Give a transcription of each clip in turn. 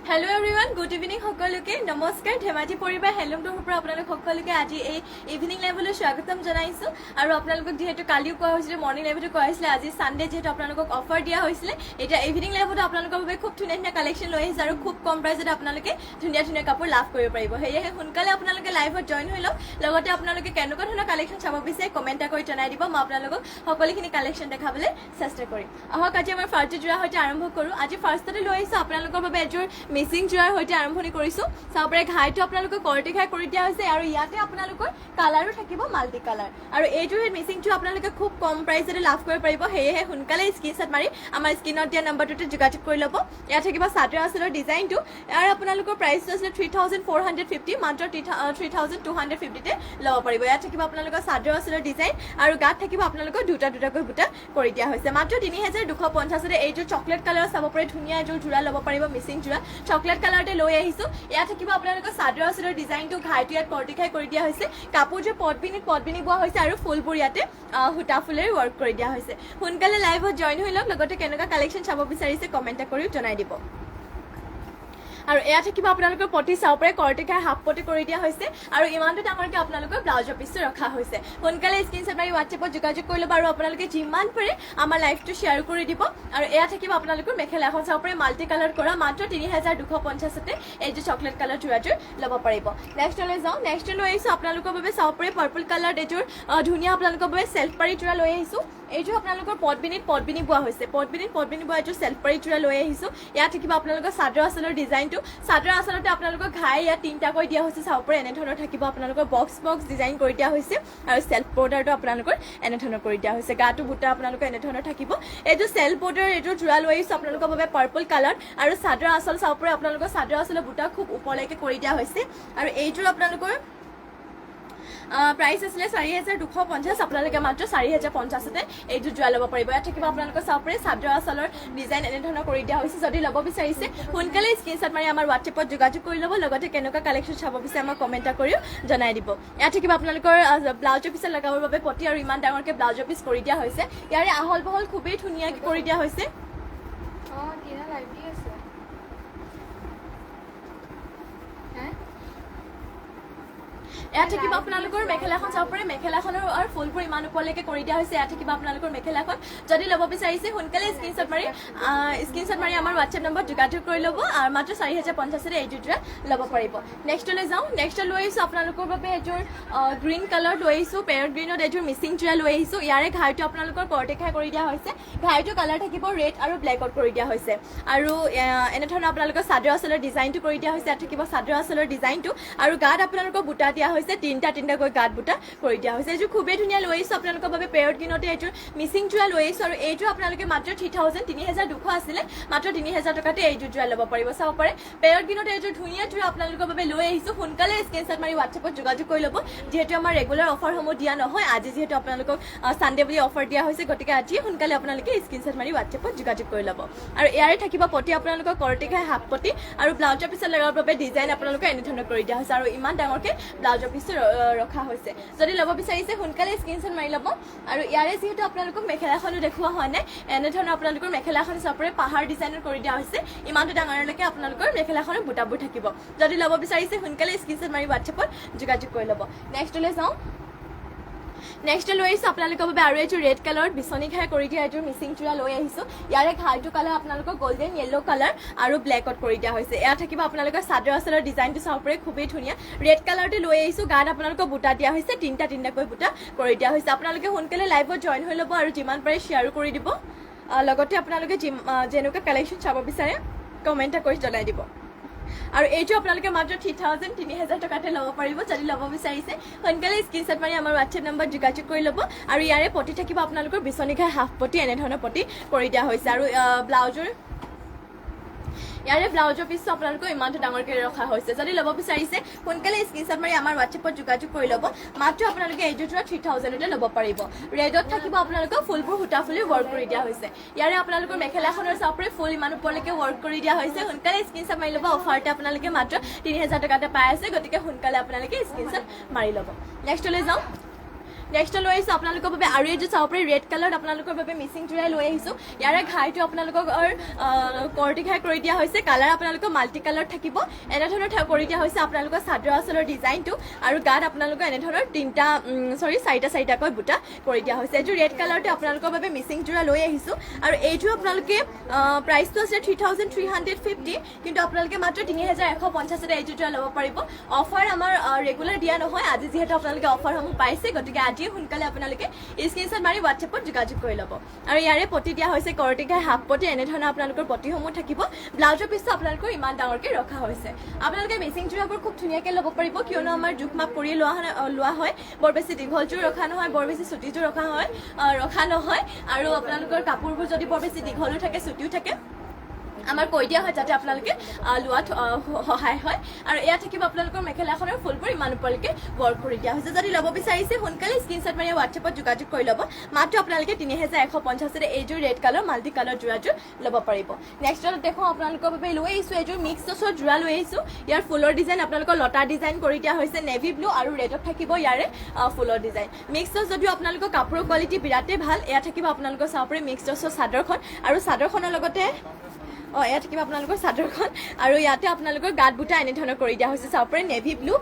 Hello everyone, good evening সকলোকে নমস্কাৰ ধেমাজি পৰিবাৰ হেলমটোৰ পৰা আপোনালোক সকলোকে আজি এই ইভিনিং লাইভলৈ স্বাগতম জনাইছো আৰু আপোনালোকক যেহেতু কালিও কোৱা হৈছিল মৰ্নিং লাইভটো কোৱা হৈছিল আজি সানডে যেহেতু আপোনালোকক অফাৰ দিয়া হৈছিল এটা ইভিনিং লাইভত আপোনালোকৰ বাবে খুব ধুনীয়া কালেকচন লৈ আহিছে আৰু খুব কম প্ৰাইজত আপোনালোকে ধুনীয়া কাপোৰ লাভ কৰিব পাৰিব হেয়ে সোনকালে আপোনালোকে লাইভত জয়েন হৈ লওক লগতে আপোনালোকে কেনেকুৱা ধৰণৰ কালেকচন চাব বিচাৰে কমেন্ট কৰি জনাই দিব মই আপোনালোকক সকলোখিনি কালেকচন দেখাবলৈ চেষ্টা কৰিম আহক আজি আমাৰ ফাৰ্ষ্ট জোৰা হৈতে আৰম্ভ কৰো আজি ফাৰ্ষ্টতে লৈ আহিছো আপোনালোকৰ বাবে এজোৰ মিচিং জোৰাৰ হৈতে আৰম্ভণি কৰিছো চাওপৰে ঘাইটো আপোনালোকক কৰ্টি ঘাই কৰি দিয়া হৈছে আৰু ইয়াতে আপোনালোকৰ কালাৰো থাকিব মাল্টি কালাৰ আৰু এইটো মিচিংটো আপোনালোকে খুব কম প্ৰাইসতে লাভ কৰিব পাৰিব হেয়ে সোনকালে স্ক্ৰিনশ্বট মাৰি আমাৰ স্ক্ৰিনত দিয়া নম্বৰটোতে যোগাযোগ কৰি ল'ব ইয়াত থাকিব চাদৰ আচলৰ ডিজাইনটো আৰু আপোনালোকৰ প্ৰাইসটো আছে 3450 মাত্ৰ 3250 তে ল'ব পাৰিব ইয়াত থাকিব আপোনালোকৰ চাদৰ আচলৰ ডিজাইন আৰু গাত থাকিব আপোনালোকৰ দুটাকৈ বুটা কৰি দিয়া হৈছে মাত্ৰ 3250 তে এইটো চকলেট কালাৰ চাব পাৰে ধুনীয়া এযোৰ জোৰা ল'ব পাৰিব মিচিং জোৰা চকলেট কালাৰতে লৈ আহিছো ইয়াত থাকিব আপোনালোকৰ চাদৰ আচলৰ ডিজাইনটো ঘাইটো ইয়াত কৰ্টি ঘাই কৰি দিয়া হৈছে কাপোৰটো পটবিনি বোৱা হৈছে আৰু ফুলবোৰ ইয়াতে হুটা ফুলেৰ ওয়াৰ্ক কৰি দিয়া হৈছে সোনকালে লাইভত জয়েন হৈ লওক লগতে কেনেকুৱা কালেকচন চাব বিচাৰিছে কমেন্ট কৰি জনাই দিব আৰু এয়া থাকিব আপোনালোকৰ পটি চাওপৰে কৰ্টিকা হাফ পটি কৰি দিয়া হৈছে আৰু ইমানটো ডাঙৰকৈ আপোনালোকৰ ব্লাউজৰ পিছটো ৰখা হৈছে সোনকালে স্ক্ৰিনশ্বট মাৰি WhatsAppত যোগাযোগ কৰি ল'ব আৰু আপোনালোকে যিমান পাৰে আমাৰ লাইভটো শ্বেয়াৰ কৰি দিব আৰু এয়া থাকিব আপোনালোকৰ মেখেলা এখন চাওপৰে মাল্টি কালাৰ কৰা মাত্ৰ 3250 তে এই যে চকলেট কালাৰ জোৰাটোৰ ল'ব পাৰিব নেক্সট লৈ যাওঁ নেক্সট লৈ আহিছো আপোনালোকৰ বাবে চাওপৰে পাৰ্পল কালাৰ এযোৰ ধুনীয়া আপোনালোকৰ বাবে সেলফ পাৰি জোৰা লৈ আহিছো এইটো আপোনালোকৰ পটবিনি বোৱা হৈছে পটবিনি বোৱা এযোৰ সেলফ পাৰি জোৰা লৈ আহিছো ইয়াত থাকিব আপোনালোকৰ চাদৰ আচলৰ ডিজাইনটো চাদৰ আচলতে আপোনালোকৰ ঘাই ইয়াত তিনটাকৈ দিয়া হৈছে চাওপৰে এনে ধৰণৰ থাকিব আপোনালোকৰ বক্স ডিজাইন কৰি দিয়া হৈছে আৰু সেলফ বৰ্ডাৰটো আপোনালোকৰ এনে ধৰণৰ কৰি দিয়া হৈছে গাটো বুটা আপোনালোকৰ এনে ধৰণৰ থাকিব এইটো সেলফ বৰ্ডাৰ এইটো জোৰা লৈ আহিছো আপোনালোকৰ বাবে পাৰ্পল কালাৰ আৰু চাদৰ আচল চাওপৰে আপোনালোকৰ চাদৰ আচলৰ বুটা খুব ওপৰলৈকে কৰি দিয়া হৈছে আৰু এইযোৰ আপোনালোকৰ প্ৰাইস আছে 4250 আপোনালোকে মাত্ৰ 4050 তে এইটো জোৰা ল'ব পাৰিব ইয়াত থাকিব আপোনালোকৰ চাওপৰে চাদৰ আচলৰ ডিজাইন এনে ধৰণৰ কৰি দিয়া হৈছে যদি ল'ব বিচাৰিছে সোনকালে স্ক্ৰিনশ্বট মাৰি আমাৰ WhatsAppত যোগাযোগ কৰি ল'ব লগতে কেনেকুৱা কালেকচন চাব বিচাৰে আমাক কমেন্ট কৰিও জনাই দিব ইয়াত থাকিব আপোনালোকৰ ব্লাউজৰ পিছত লগাবৰ বাবে পটি আৰু ইমান ডাঙৰকৈ ব্লাউজৰ পিছ কৰি দিয়া হৈছে ইয়াৰে আহল বহল খুবেই ধুনীয়াকৈ কৰি দিয়া হৈছে তিনা লাইভ দি আছে ইয়াত থাকিব আপোনালোকৰ মেখেলাখন চাওপৰে মেখেলাখনৰ আৰু ফুলবোৰ ইমান ওপৰলৈকে কৰি দিয়া হৈছে ইয়াত থাকিব আপোনালোকৰ মেখেলাখন যদি ল'ব বিচাৰিছে সোনকালে স্ক্ৰিনশ্বট মাৰি আমাৰ WhatsApp নম্বৰত যোগাযোগ কৰি ল'ব আৰু মাত্ৰ 4050 তে এইটো জোৰা ল'ব পাৰিব নেক্সটলৈ যাওঁ নেক্সট লৈ আহিছো আপোনালোকৰ বাবে এযোৰ গ্ৰীণ কালাৰ লৈ আহিছো পেৰট গ্ৰীণত এযোৰ মিচিং জোৰা লৈ আহিছো ইয়াৰে ঘাইটো আপোনালোকৰ কৰ্টেখাই কৰি দিয়া হৈছে ঘাইটো কালাৰ থাকিব ৰেড আৰু ব্লেকত কৰি দিয়া হৈছে আৰু এনে ধৰণৰ আপোনালোকৰ চাদৰ আচলৰ ডিজাইনটো কৰি দিয়া হৈছে ইয়াত থাকিব চাদৰ আচলৰ ডিজাইনটো আৰু গাত আপোনালোকৰ বুটা দিয়া হৈছে তিনটাকৈ গাত বুটা কৰি দিয়া হৈছে এইযোৰ খুবেই ধুনীয়া লৈ আহিছো আপোনালোকৰ বাবে পেৰট গ্ৰীণতে এইযোৰ মিচিং জোৰা লৈ আহিছো আৰু এইযোৰ আপোনালোকে মাত্ৰ 3200 আছিলে মাত্ৰ 3000 টকাতে এইযোৰ জোৰা ল'ব পাৰিব চাব পাৰে পেৰট গ্ৰীণতে এইযোৰ ধুনীয়া জোৰা আপোনালোকৰ বাবে লৈ আহিছো সোনকালে স্ক্ৰিনশ্বট মাৰি WhatsAppত যোগাযোগ কৰি ল'ব যিহেতু আমাৰ ৰেগুলাৰ অফাৰসমূহ দিয়া নহয় আজি যিহেতু আপোনালোকক সানডে বুলি অফাৰ দিয়া হৈছে গতিকে আজি সোনকালে আপোনালোকে স্ক্ৰিনশ্বট মাৰি WhatsAppত যোগাযোগ কৰি ল'ব আৰু ইয়াৰে থাকিব পটি আপোনালোকৰ কৰ্টিখাই হাফ পটি আৰু ব্লাউজৰ পিছত লগাবৰ বাবে ডিজাইন আপোনালোকে এনে ধৰণৰ কৰি দিয়া হৈছে আৰু ইমান ডাঙৰকৈ ব্লাউজৰ পিছত ৰখা হৈছে যদি ল'ব বিচাৰিছে সোনকালে স্ক্ৰিনশ্বট মাৰি ল'ব আৰু ইয়াৰে যিহেতু আপোনালোকক মেখেলাখনো দেখুওৱা হয় নাই এনে ধৰণৰ আপোনালোকৰ মেখেলাখন চাপৰে পাহাৰ ডিজাইনৰ কৰি দিয়া হৈছে ইমানটো ডাঙৰলৈকে আপোনালোকৰ মেখেলাখনৰ বুটাবোৰ থাকিব যদি ল'ব বিচাৰিছে সোনকালে স্ক্ৰিনশ্বট মাৰি WhatsAppত যোগাযোগ কৰি ল'ব নেক্সটলৈ যাওঁ নেক্সট লৈ আহিছো আপোনালোকৰ বাবে আৰু এযোৰ ৰেড কালাৰত বিচনী ঘাই কৰি দিয়া এযোৰ মিচিং জোৰা লৈ আহিছো ইয়াৰে ঘাইটো কালাৰ আপোনালোকৰ গোল্ডেন য়েলো কালাৰ আৰু ব্লেকত কৰি দিয়া হৈছে এয়া থাকিব আপোনালোকৰ চাদৰ আচলৰ ডিজাইনটো চাওপৰে খুবেই ধুনীয়া ৰেড কালাৰতে লৈ আহিছো গাত আপোনালোকৰ বুটা দিয়া হৈছে তিনটাকৈ বুটা কৰি দিয়া হৈছে আপোনালোকে সোনকালে লাইভত জয়েন হৈ ল'ব আৰু যিমান পাৰে শ্বেয়াৰো কৰি দিব লগতে আপোনালোকে যেনেকুৱা কালেকশ্যন চাব বিচাৰে কমেণ্ট কৰি জনাই দিব আৰু এইটো আপোনালোকে মাত্ৰ 3000 টকাতে ল'ব পাৰিব যদি ল'ব বিচাৰিছে সোনকালে স্ক্ৰিনশ্বট মাৰি আমাৰ WhatsApp নম্বৰ যোগাযোগ কৰি ল'ব আৰু ইয়াৰে পটি থাকিব আপোনালোকৰ বিচনী ঘাই হাফ পটি এনে ধৰণৰ পটি কৰি দিয়া হৈছে আৰু ব্লাউজৰ ইয়াৰে ব্লাউজৰ পিছটো আপোনালোকৰ ইমানটো ডাঙৰকৈ ৰখা হৈছে যদি ল'ব বিচাৰিছে সোনকালে স্ক্ৰিনশ্বট মাৰি আমাৰ WhatsAppত যোগাযোগ কৰি ল'ব মাত্ৰ আপোনালোকে এইযোৰ 3000 তে ল'ব পাৰিব ৰেডত থাকিব আপোনালোকৰ ফুলবোৰ হুটা ফুলি ওয়াৰ্ক কৰি দিয়া হৈছে ইয়াৰে আপোনালোকৰ মেখেলাখনৰ চাপৰে ফুল ইমান ওপৰলৈকে ওয়াৰ্ক কৰি দিয়া হৈছে সোনকালে স্ক্ৰিনশ্বট মাৰি ল'ব অফাৰতে আপোনালোকে মাত্ৰ 3000 টকাতে পাই আছে গতিকে সোনকালে আপোনালোকে স্ক্ৰিনশ্বট মাৰি ল'ব নেক্সটলৈ যাওঁ নেক্সট লৈ আহিছোঁ আপোনালোকৰ বাবে আৰু এইযোৰ চাব পাৰি ৰেড কালাৰত আপোনালোকৰ বাবে মিচিং জোৰাই লৈ আহিছোঁ ইয়াৰে ঘাইটো আপোনালোকৰ কৰ্টি ঘাই কৰি দিয়া হৈছে কালাৰ আপোনালোকৰ মাল্টি কালাৰ থাকিব এনেধৰণৰ কৰি দিয়া হৈছে আপোনালোকৰ চাদৰ আঁচলৰ ডিজাইনটো আৰু গাত আপোনালোকৰ এনেধৰণৰ চাৰিটাকৈ বুটা কৰি দিয়া হৈছে এইযোৰ ৰেড কালাৰটো আপোনালোকৰ বাবে মিচিং জোৰা লৈ আহিছোঁ আৰু এইযোৰ আপোনালোকে প্ৰাইচটো আছে 3350 কিন্তু আপোনালোকে মাত্ৰ 3150 এইযোৰ জোৰা ল'ব পাৰিব অফাৰ আমাৰ ৰেগুলাৰ দিয়া নহয় আজি যিহেতু আপোনালোকে অফাৰসমূহ পাইছে গতিকে আজি সোনকালে আপোনালোকে স্ক্ৰীনশ্বট মাৰি হোৱাটছএপত যোগাযোগ কৰি ল'ব আৰু ইয়াৰে পতি দিয়া হৈছে কৰ্টি ঘাই হাফ পতি এনেধৰণৰ আপোনালোকৰ পতিসমূহ থাকিব ব্লাউজৰ পিছটো আপোনালোকৰ ইমান ডাঙৰকৈ ৰখা হৈছে আপোনালোকে মিচিং জোৰাবোৰ খুব ধুনীয়াকৈ ল'ব পাৰিব কিয়নো আমাৰ জোখ মাপ কৰি লোৱা হয় বৰ বেছি দীঘলযোৰ ৰখা নহয় বৰ বেছি চুটিযোৰ ৰখা নহয় আৰু আপোনালোকৰ কাপোৰবোৰ যদি বৰ বেছি দীঘলো থাকে চুটিও থাকে আমাৰ কৈ দিয়া হয় যাতে আপোনালোকে লোৱাত সহায় হয় আৰু এয়া থাকিব আপোনালোকৰ মেখেলাখনৰ ফুলবোৰ ইমান ওপৰলৈকে ৱৰ্ক কৰি দিয়া হৈছে যদি ল'ব বিচাৰিছে সোনকালে স্ক্ৰীনশ্বট মাৰি হোৱাটছএপত যোগাযোগ কৰি ল'ব মাত্ৰ আপোনালোকে 3150 এইযোৰ ৰেড কালাৰ মাল্টি কালাৰ জোৰাযোৰ ল'ব পাৰিব নেক্সটত দেখোঁ আপোনালোকৰ বাবে লৈ আহিছোঁ এইযোৰ মিক্স টচৰ জোৰা লৈ আহিছোঁ ইয়াৰ ফুলৰ ডিজাইন আপোনালোকৰ লতা ডিজাইন কৰি দিয়া হৈছে নেভি ব্লু আৰু ৰেডত থাকিব ইয়াৰে ফুলৰ ডিজাইন মিক্স টচ যদিও আপোনালোকৰ কাপোৰৰ কোৱালিটি বিৰাটেই ভাল এয়া থাকিব আপোনালোকৰ চাব পাৰি মিক্স টচৰ চাদৰখন আৰু চাদৰখনৰ লগতে এয়া থাকিব আপোনালোকৰ চাদৰখন আৰু ইয়াতে আপোনালোকৰ গাত বুটা এনেধৰণৰ কৰি দিয়া হৈছে চাব পাৰি নেভি ব্লু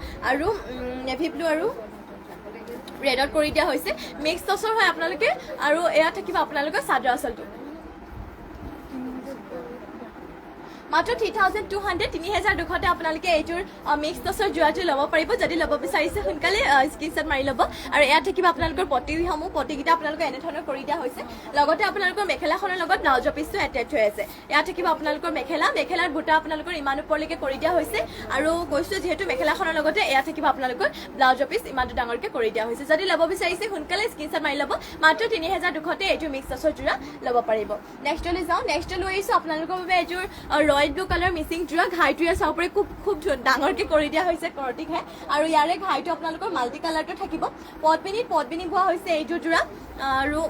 আৰু ৰেডত কৰি দিয়া হৈছে মিক্স টচৰ হয় আপোনালোকে আৰু এয়া থাকিব আপোনালোকৰ চাদৰ আঁচলটো মাত্ৰ 3200 আপোনালোকে এইযোৰ মিক্স টচৰ জোৰাযোৰ ল'ব পাৰিব যদি ল'ব বিচাৰিছে সোনকালে স্ক্ৰীনশ্বট মাৰি ল'ব আৰু এয়া থাকিব আপোনালোকৰ পতিকেইটা আপোনালোকৰ এনেধৰণৰ কৰি দিয়া হৈছে লগতে আপোনালোকৰ মেখেলাখনৰ লগত ব্লাউজৰ পিচটো এটেচ হৈ আছে এয়া থাকিব আপোনালোকৰ মেখেলাৰ বুটা আপোনালোকৰ ইমান ওপৰলৈকে কৰি দিয়া হৈছে আৰু কৈছোঁ যিহেতু মেখেলাখনৰ লগতে এয়া থাকিব আপোনালোকৰ ব্লাউজৰ পিচ ইমানটো ডাঙৰকৈ কৰি দিয়া হৈছে যদি ল'ব বিচাৰিছে সোনকালে স্ক্ৰীনশ্বট মাৰি ল'ব মাত্ৰ 3200 এইযোৰ মিক্স টচৰ জোৰা ল'ব পাৰিব নেক্সটলৈ যাওঁ নেক্সট লৈ আহিছোঁ আপোনালোকৰ বাবে এইযোৰ ৰয়েল ব্লু কালাৰ মিচিং জোৰা ঘাইটো ইয়াৰ চাব পাৰি খুব ডাঙৰকৈ কৰি দিয়া হৈছে কৰ্টি ঘাই আৰু ইয়াৰে ঘাইটো আপোনালোকৰ মাল্টি কালাৰটো থাকিব পদ্মিনী বোৱা হৈছে এইযোৰ জোৰা আৰু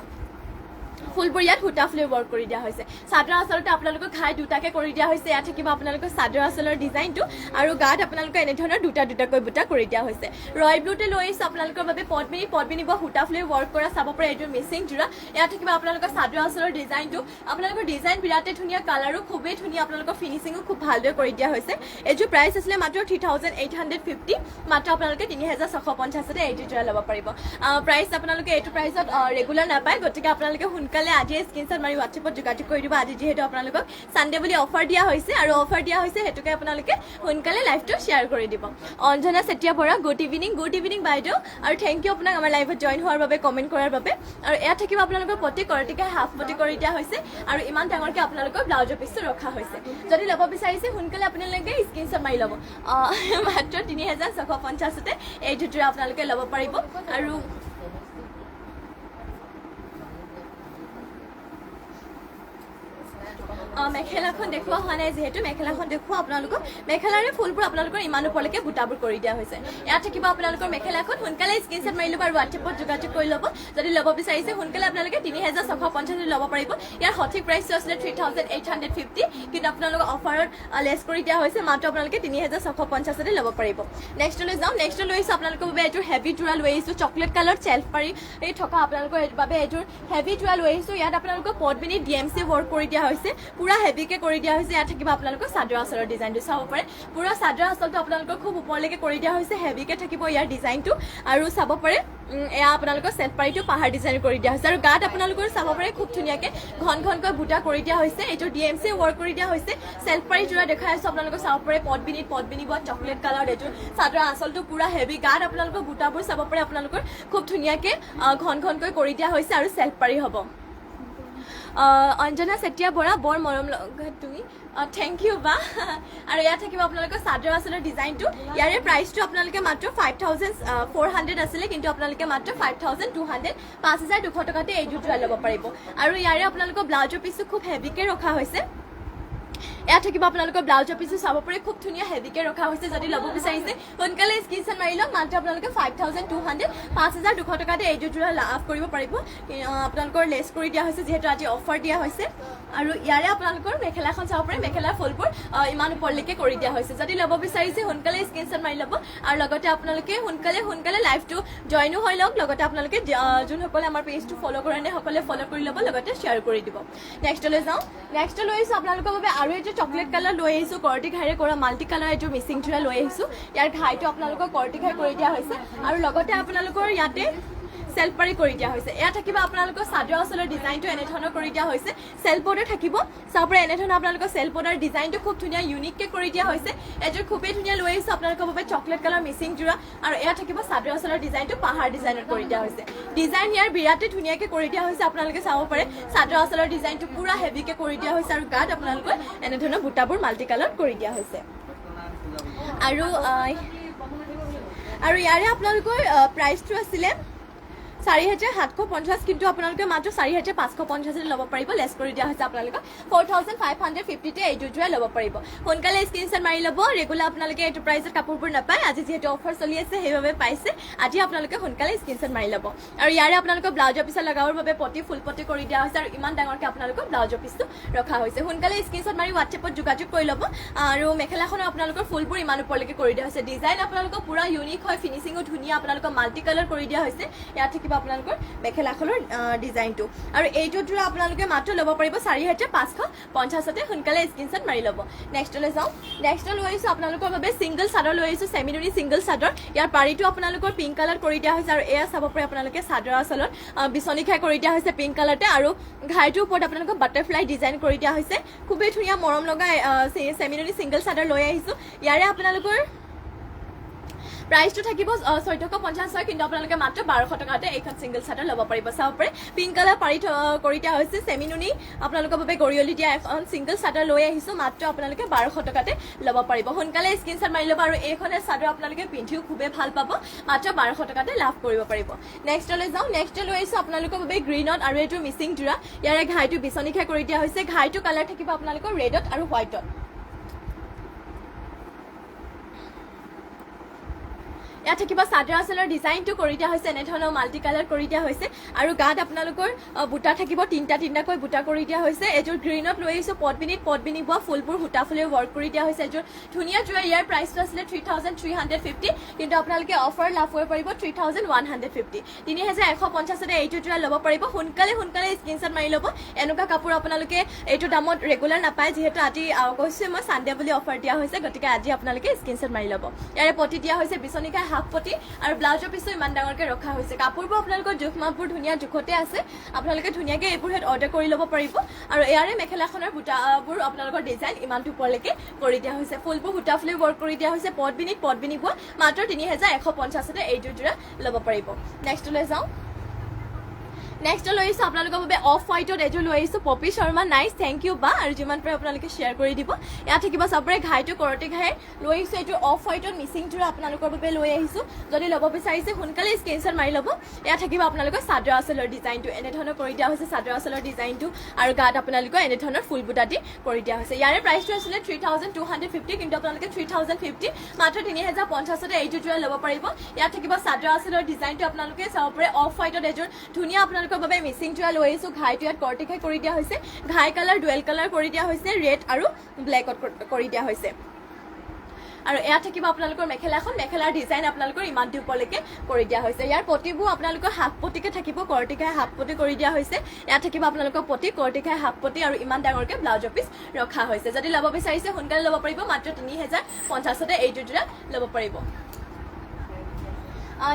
ফুলবোৰ ইয়াত সূতা ফুলে ৱৰ্ক কৰি দিয়া হৈছে চাদৰ আঁচলতে আপোনালোকৰ ঘাই দুটাকৈ কৰি দিয়া হৈছে ইয়াত থাকিব আপোনালোকৰ চাদৰ আঁচলৰ ডিজাইনটো আৰু গাত আপোনালোকৰ এনেধৰণৰ দুটাকৈ বুটা কৰি দিয়া হৈছে ৰয়েল ব্লুতে লৈ আহিছোঁ আপোনালোকৰ বাবে পদ্মিনী বোৱা সূতা ফুলে ৱৰ্ক কৰা চাব পাৰে এইযোৰ মিচিং জোৰা ইয়াত থাকিব আপোনালোকৰ চাদৰ আঁচলৰ ডিজাইনটো আপোনালোকৰ ডিজাইন বিৰাটেই ধুনীয়া কালাৰো খুবেই ধুনীয়া আপোনালোকৰ ফিনিচিঙো খুব ভালদৰে কৰি দিয়া হৈছে এইযোৰ প্ৰাইচ আছিলে মাত্ৰ 3850 মাত্ৰ আপোনালোকে 3650 এইযোৰ জোৰা ল'ব পাৰিব প্ৰাইচ আপোনালোকে এইটো প্ৰাইচত ৰেগুলাৰ নাপায় গতিকে আপোনালোকে সোনকালে আজি স্ক্ৰীনশ্বট মাৰি হোৱাটছএপত যোগাযোগ কৰি দিব আজি যিহেতু আপোনালোকক ছানডে বুলি অফাৰ দিয়া হৈছে আৰু অফাৰ দিয়া হৈছে সেইটোকে আপোনালোকে সোনকালে লাইভটো শ্বেয়াৰ কৰি দিব অঞ্জনা চেতিয়া বৰা গুড ইভিনিং বাইদেউ আৰু থেংক ইউ আপোনাক আমাৰ লাইভত জইন হোৱাৰ বাবে কমেণ্ট কৰাৰ বাবে আৰু এয়া থাকিব আপোনালোকৰ প্ৰতি কৰ্টিকাই হাফ পতি কৰি দিয়া হৈছে আৰু ইমান ডাঙৰকৈ আপোনালোকৰ ব্লাউজৰ পিচটো ৰখা হৈছে যদি ল'ব বিচাৰিছে সোনকালে আপোনালোকে স্ক্ৰীনশ্বট মাৰি ল'ব মাত্ৰ 3650 এইটো জোৰা আপোনালোকে ল'ব পাৰিব আৰু মেখেলাখন দেখুওৱা হোৱা নাই যিহেতু মেখেলাখন দেখুওৱা আপোনালোকক মেখেলাৰে ফুলবোৰ আপোনালোকৰ ইমান ওপৰলৈকে বুটাবোৰ কৰি দিয়া হৈছে ইয়াত থাকিব আপোনালোকৰ মেখেলাখন সোনকালে স্ক্ৰীনশ্বট মাৰি ল'ব আৰু হোৱাটছএপত যোগাযোগ কৰি ল'ব যদি ল'ব বিচাৰিছে সোনকালে আপোনালোকে 3650 ল'ব পাৰিব ইয়াৰ সঠিক প্ৰাইচটো আছিলে 3850 কিন্তু আপোনালোকক অফাৰত লেছ কৰি দিয়া হৈছে মাত্ৰ আপোনালোকে 3650 ল'ব পাৰিব নেক্সটলৈ যাওঁ নেক্সট লৈ আহিছোঁ আপোনালোকৰ বাবে এইযোৰ হেভি জোৰা লৈ আহিছোঁ চকলেট কালাৰ চেল্ফ পাৰি থকা আপোনালোকৰ বাবে এইযোৰ হেভি জোৰা লৈ আহিছোঁ ইয়াত আপোনালোকৰ পদ্মিনী DMC ৱৰ্ক কৰি দিয়া হৈছে পুৰা হেভিকে কৰি দিয়া হৈছে ইয়াত থাকিব আপোনালোকৰ চাদৰ আঁচলৰ ডিজাইনটো চাব পাৰে পুৰা চাদৰ আঁচলটো আপোনালোকৰ খুব ওপৰলৈকে কৰি দিয়া হৈছে হেভিকে থাকিব ইয়াৰ ডিজাইনটো আৰু চাব পাৰে এয়া আপোনালোকৰ চেল্ফ পাৰিটো পাহাৰ ডিজাইন কৰি দিয়া হৈছে আৰু গাত আপোনালোকৰ চাব পাৰে খুব ধুনীয়াকৈ ঘনকৈ বুটা কৰি দিয়া হৈছে এইটো DMC ৱৰ্ক কৰি দিয়া হৈছে চেল্ফ পাৰি জোৰা দেখাই আছোঁ আপোনালোকৰ চাব পাৰে পদ্মিনী বোৱা চকলেট কালাৰ এইটো চাদৰ আঁচলটো পুৰা হেভি গাত আপোনালোকৰ বুটাবোৰ চাব পাৰে আপোনালোকৰ খুব ধুনীয়াকৈ ঘনকৈ কৰি দিয়া হৈছে আৰু চেল্ফ পাৰি হ'ব অঞ্জনা চেতিয়া বৰা বৰ মৰম লগা তুমি থেংক ইউ বা আৰু ইয়াত থাকিব আপোনালোকৰ চাদৰ আঁচলৰ ডিজাইনটো ইয়াৰে প্ৰাইচটো আপোনালোকে মাত্ৰ 5400 আছিলে কিন্তু আপোনালোকে মাত্ৰ 5200 5200 টকাতে এইযোৰ জোৰা ল'ব পাৰিব আৰু ইয়াৰে আপোনালোকৰ ব্লাউজৰ পিচটো খুব হেভিকে ৰখা হৈছে এয়া থাকিব আপোনালোকৰ ব্লাউজৰ পিছো চাব পাৰে খুব ধুনীয়া হেভিকে ৰখা হৈছে যদি ল'ব বিচাৰিছে সোনকালে স্ক্ৰীনশ্বট মাৰি লওক মাত্ৰ আপোনালোকে 5200 5200 টকাতে এইটো জোৰা লাভ কৰিব পাৰিব আপোনালোকৰ লেছ কৰি দিয়া হৈছে যিহেতু আজি অফাৰ দিয়া হৈছে আৰু ইয়াৰে আপোনালোকৰ মেখেলাখন চাব পাৰে মেখেলাৰ ফুলবোৰ ইমান ওপৰলৈকে কৰি দিয়া হৈছে যদি ল'ব বিচাৰিছে সোনকালে স্ক্ৰীনশ্বট মাৰি ল'ব আৰু লগতে আপোনালোকে সোনকালে লাইভটো জইনো হৈ লওক লগতে আপোনালোকে যোনসকলে আমাৰ পেজটো ফ'ল' কৰে নে সকলে ফ'ল' কৰি ল'ব লগতে শ্বেয়াৰ কৰি দিব নেক্সটলৈ যাওঁ নেক্সট লৈ আহিছোঁ আপোনালোকৰ বাবে আৰু এইটো চকলেট কালাৰ লৈ আহিছোঁ কৰ্টি ঘাইৰে কৰা মাল্টি কালাৰ এইটো মিচিং জোৰা লৈ আহিছোঁ ইয়াৰ ঘাইটো আপোনালোকৰ কৰ্টি ঘাই কৰি দিয়া হৈছে আৰু লগতে আপোনালোকৰ ইয়াতে সেলফ পাৰি কৰি দিয়া হৈছে এয়া থাকিব আপোনালোকৰ চাদৰ আঁচলৰ ডিজাইনটো এনেধৰণৰ কৰি দিয়া হৈছে সেলফ বৰ্ডাৰ থাকিব চাব পাৰে এনেধৰণৰ আপোনালোকৰ সেলফ বৰ্ডাৰ ডিজাইনটো খুব ধুনীয়া ইউনিককে কৰি দিয়া হৈছে এযোৰ খুবেই ধুনীয়া লৈ আহিছোঁ আপোনালোকৰ বাবে চকলেট কালাৰ মিচিং জোৰা আৰু এয়া থাকিব চাদৰ আঁচলৰ ডিজাইনটো পাহাৰ ডিজাইনত কৰি দিয়া হৈছে ডিজাইন ইয়াৰ বিৰাটেই ধুনীয়াকৈ কৰি দিয়া হৈছে আপোনালোকে চাব পাৰে চাদৰ আঁচলৰ ডিজাইনটো পুৰা হেভিকে কৰি দিয়া হৈছে আৰু গাত আপোনালোকৰ এনেধৰণৰ বুটাবোৰ মাল্টি কালাৰ কৰি দিয়া হৈছে আৰু ইয়াৰে আপোনালোকৰ প্ৰাইচটো আছিলে 4750 কিন্তু আপোনালোকে মাত্ৰ 4550 ল'ব পাৰিব লেছ কৰি দিয়া হৈছে আপোনালোকক 4550 তে এইটো জোৰা ল'ব পাৰিব সোনকালে স্ক্ৰীনশ্বট মাৰি ল'ব ৰেগুলাৰ আপোনালোকে এইটো প্ৰাইচত কাপোৰবোৰ নাপায় আজি যিহেতু অফাৰ চলি আছে সেইবাবে পাইছে আজি আপোনালোকে সোনকালে স্ক্ৰীনশ্বট মাৰি ল'ব আৰু ইয়াৰে আপোনালোকৰ ব্লাউজৰ পিছত লগাবৰ বাবে পটি ফুল পটি কৰি দিয়া হৈছে আৰু ইমান ডাঙৰকৈ আপোনালোকৰ ব্লাউজৰ পিছটো ৰখা হৈছে সোনকালে স্ক্ৰীনশ্বট মাৰি হোৱাটছএপত যোগাযোগ কৰি ল'ব আৰু মেখেলাখনৰ আপোনালোকৰ ফুলবোৰ ইমান ওপৰলৈকে কৰি দিয়া হৈছে ডিজাইন আপোনালোকৰ পুৰা ইউনিক হয় ফিনিচিঙো ধুনীয়া আপোনালোকৰ মাল্টি কালাৰ কৰি দিয়া হৈছে ইয়াত থাকিব আপোনালোকৰ মেখেলাখনৰ ডিজাইনটো আৰু এইটো জোৰা আপোনালোকে মাত্ৰ ল'ব পাৰিব 4550 তে সোনকালে স্ক্ৰীনশ্বট মাৰি ল'ব নেক্সটলৈ যাওঁ নেক্সট লৈ আহিছোঁ আপোনালোকৰ বাবে ছিংগল চাদৰ লৈ আহিছোঁ চেমিনুনি ছিংগল চাদৰ ইয়াৰ পাৰীটো আপোনালোকৰ পিংক কালাৰ কৰি দিয়া হৈছে আৰু এয়া চাব পাৰে আপোনালোকে চাদৰ আঁচলত বিচনী খাই কৰি দিয়া হৈছে পিংক কালাৰতে আৰু ঘাইটোৰ ওপৰত আপোনালোকৰ বাটাৰফ্লাই ডিজাইন কৰি দিয়া হৈছে খুবেই ধুনীয়া মৰম লগা চেমিনুনি ছিংগল চাদৰ লৈ আহিছোঁ ইয়াৰে আপোনালোকৰ প্ৰাইচটো থাকিব 1450 হয় কিন্তু আপোনালোকে মাত্ৰ 1200 টকাতে এইখন ছিংগল চাদৰ ল'ব পাৰিব চাব পাৰে পিংক কালাৰ পাৰি কৰি দিয়া হৈছে চেমিনুনি আপোনালোকৰ বাবে গৰিয়লি দিয়া এখন ছিংগল চাদৰ লৈ আহিছোঁ মাত্ৰ আপোনালোকে 1200 টকাতে ল'ব পাৰিব সোনকালে স্ক্ৰীনশ্বট মাৰি ল'ব আৰু এইখনে চাদৰ আপোনালোকে পিন্ধিও খুবেই ভাল পাব মাত্ৰ 1200 টকাতে লাভ কৰিব পাৰিব নেক্সটলৈ যাওঁ নেক্সট লৈ আহিছোঁ আপোনালোকৰ বাবে গ্ৰীণত আৰু এইটো মিচিং জোৰা ইয়াৰে ঘাইটো বিচনী খাই কৰি দিয়া হৈছে ঘাইটো কালাৰ থাকিব আপোনালোকৰ ৰেডত আৰু হোৱাইটত ইয়াত থাকিব চাদৰ আঁচলৰ ডিজাইনটো কৰি দিয়া হৈছে এনেধৰণৰ মাল্টি কালাৰ কৰি দিয়া হৈছে আৰু গাত আপোনালোকৰ বুটা থাকিব তিনিটাকৈ বুটা কৰি দিয়া হৈছে এযোৰ গ্ৰীণত লৈ আহিছোঁ পদ্মিনী বোৱা ফুলবোৰ সূতা ফুলেও ৱৰ্ক কৰি দিয়া হৈছে এযোৰ ধুনীয়া জোৰা ইয়াৰ প্ৰাইচটো আছিলে 3350 কিন্তু আপোনালোকে অফাৰ লাভ কৰিব পাৰিব 3150 3150 তে এইটো জোৰা ল'ব পাৰিব সোনকালে স্ক্ৰীনশ্বট মাৰি ল'ব এনেকুৱা কাপোৰ আপোনালোকে এইটো দামত ৰেগুলাৰ নাপায় যিহেতু আজি কৈছোঁ মই ছানডে বুলি অফাৰ দিয়া হৈছে গতিকে আজি আপোনালোকে স্ক্ৰীনশ্বট মাৰি ল'ব ইয়াৰে পটি দিয়া হৈছে বিচনী খাই হাফ পটি আৰু ব্লাউজৰ পিছো ইমান ডাঙৰকৈ ৰখা হৈছে কাপোৰবোৰ আপোনালোকৰ জোখ মাপবোৰ ধুনীয়া জোখতে আছে আপোনালোকে ধুনীয়াকৈ এইবোৰ হেড অৰ্ডাৰ কৰি ল'ব পাৰিব আৰু ইয়াৰে মেখেলাখনৰ বুটাবোৰ আপোনালোকৰ ডিজাইন ইমানটো ওপৰলৈকে কৰি দিয়া হৈছে ফুলবোৰ সূতা ফুলে ৱৰ্ক কৰি দিয়া হৈছে পদ্মিনী বোৱা মাত্ৰ 3150 তে এইটো জোৰা ল'ব পাৰিব নেক্সটলৈ যাওঁ নেক্সট লৈ আহিছোঁ আপোনালোকৰ বাবে অফ হোৱাইটত এযোৰ লৈ আহিছোঁ Poppy Sharma nice thank you বা আৰু যিমান পাৰে আপোনালোকে শ্বেয়াৰ কৰি দিব ইয়াত থাকিব চাবৰে ঘাইটো কৰতে ঘাই লৈ আহিছোঁ এইটো অফ হোৱাইটত মিচিং জোৰা আপোনালোকৰ বাবে লৈ আহিছোঁ যদি ল'ব বিচাৰিছে সোনকালে স্ক্ৰীনশ্বট মাৰি ল'ব ইয়াত থাকিব আপোনালোকৰ চাদৰ আঁচলৰ ডিজাইনটো এনেধৰণৰ কৰি দিয়া হৈছে চাদৰ আঁচলৰ ডিজাইনটো আৰু গাত আপোনালোকৰ এনেধৰণৰ ফুল বুটা দি কৰি দিয়া হৈছে ইয়াৰে প্ৰাইচটো আছিলে 3250 কিন্তু আপোনালোকে 3050 মাত্ৰ 3050 তে এইটো জোৰা ল'ব পাৰিব ইয়াত থাকিব চাদৰ আঁচলৰ ডিজাইনটো আপোনালোকে চাব পাৰে অফ হোৱাইটত এযোৰ ধুনীয়া আপোনালোকৰ বাবে মিচিং জোৰা লৈ আহিছোঁ ঘাইটো ইয়াত কৰ্টি ঘাই কৰি দিয়া হৈছে ঘাই কালাৰ ডুৱেল কালাৰ কৰি দিয়া হৈছে ৰেড আৰু ব্লেকত কৰি দিয়া হৈছে আৰু এয়া থাকিব আপোনালোকৰ মেখেলাৰ ডিজাইন আপোনালোকৰ ইমানটো ওপৰলৈকে কৰি দিয়া হৈছে ইয়াৰ পটিবোৰ আপোনালোকৰ হাফ পটিকে থাকিব কৰ্টি ঘাই হাফ পটি কৰি দিয়া হৈছে ইয়াত থাকিব আপোনালোকৰ পটি কৰ্টি ঘাই হাফ পটি আৰু ইমান ডাঙৰকৈ ব্লাউজৰ পিছ ৰখা হৈছে যদি ল'ব বিচাৰিছে সোনকালে ল'ব পাৰিব মাত্ৰ 3050 তে এইটো জোৰা ল'ব পাৰিব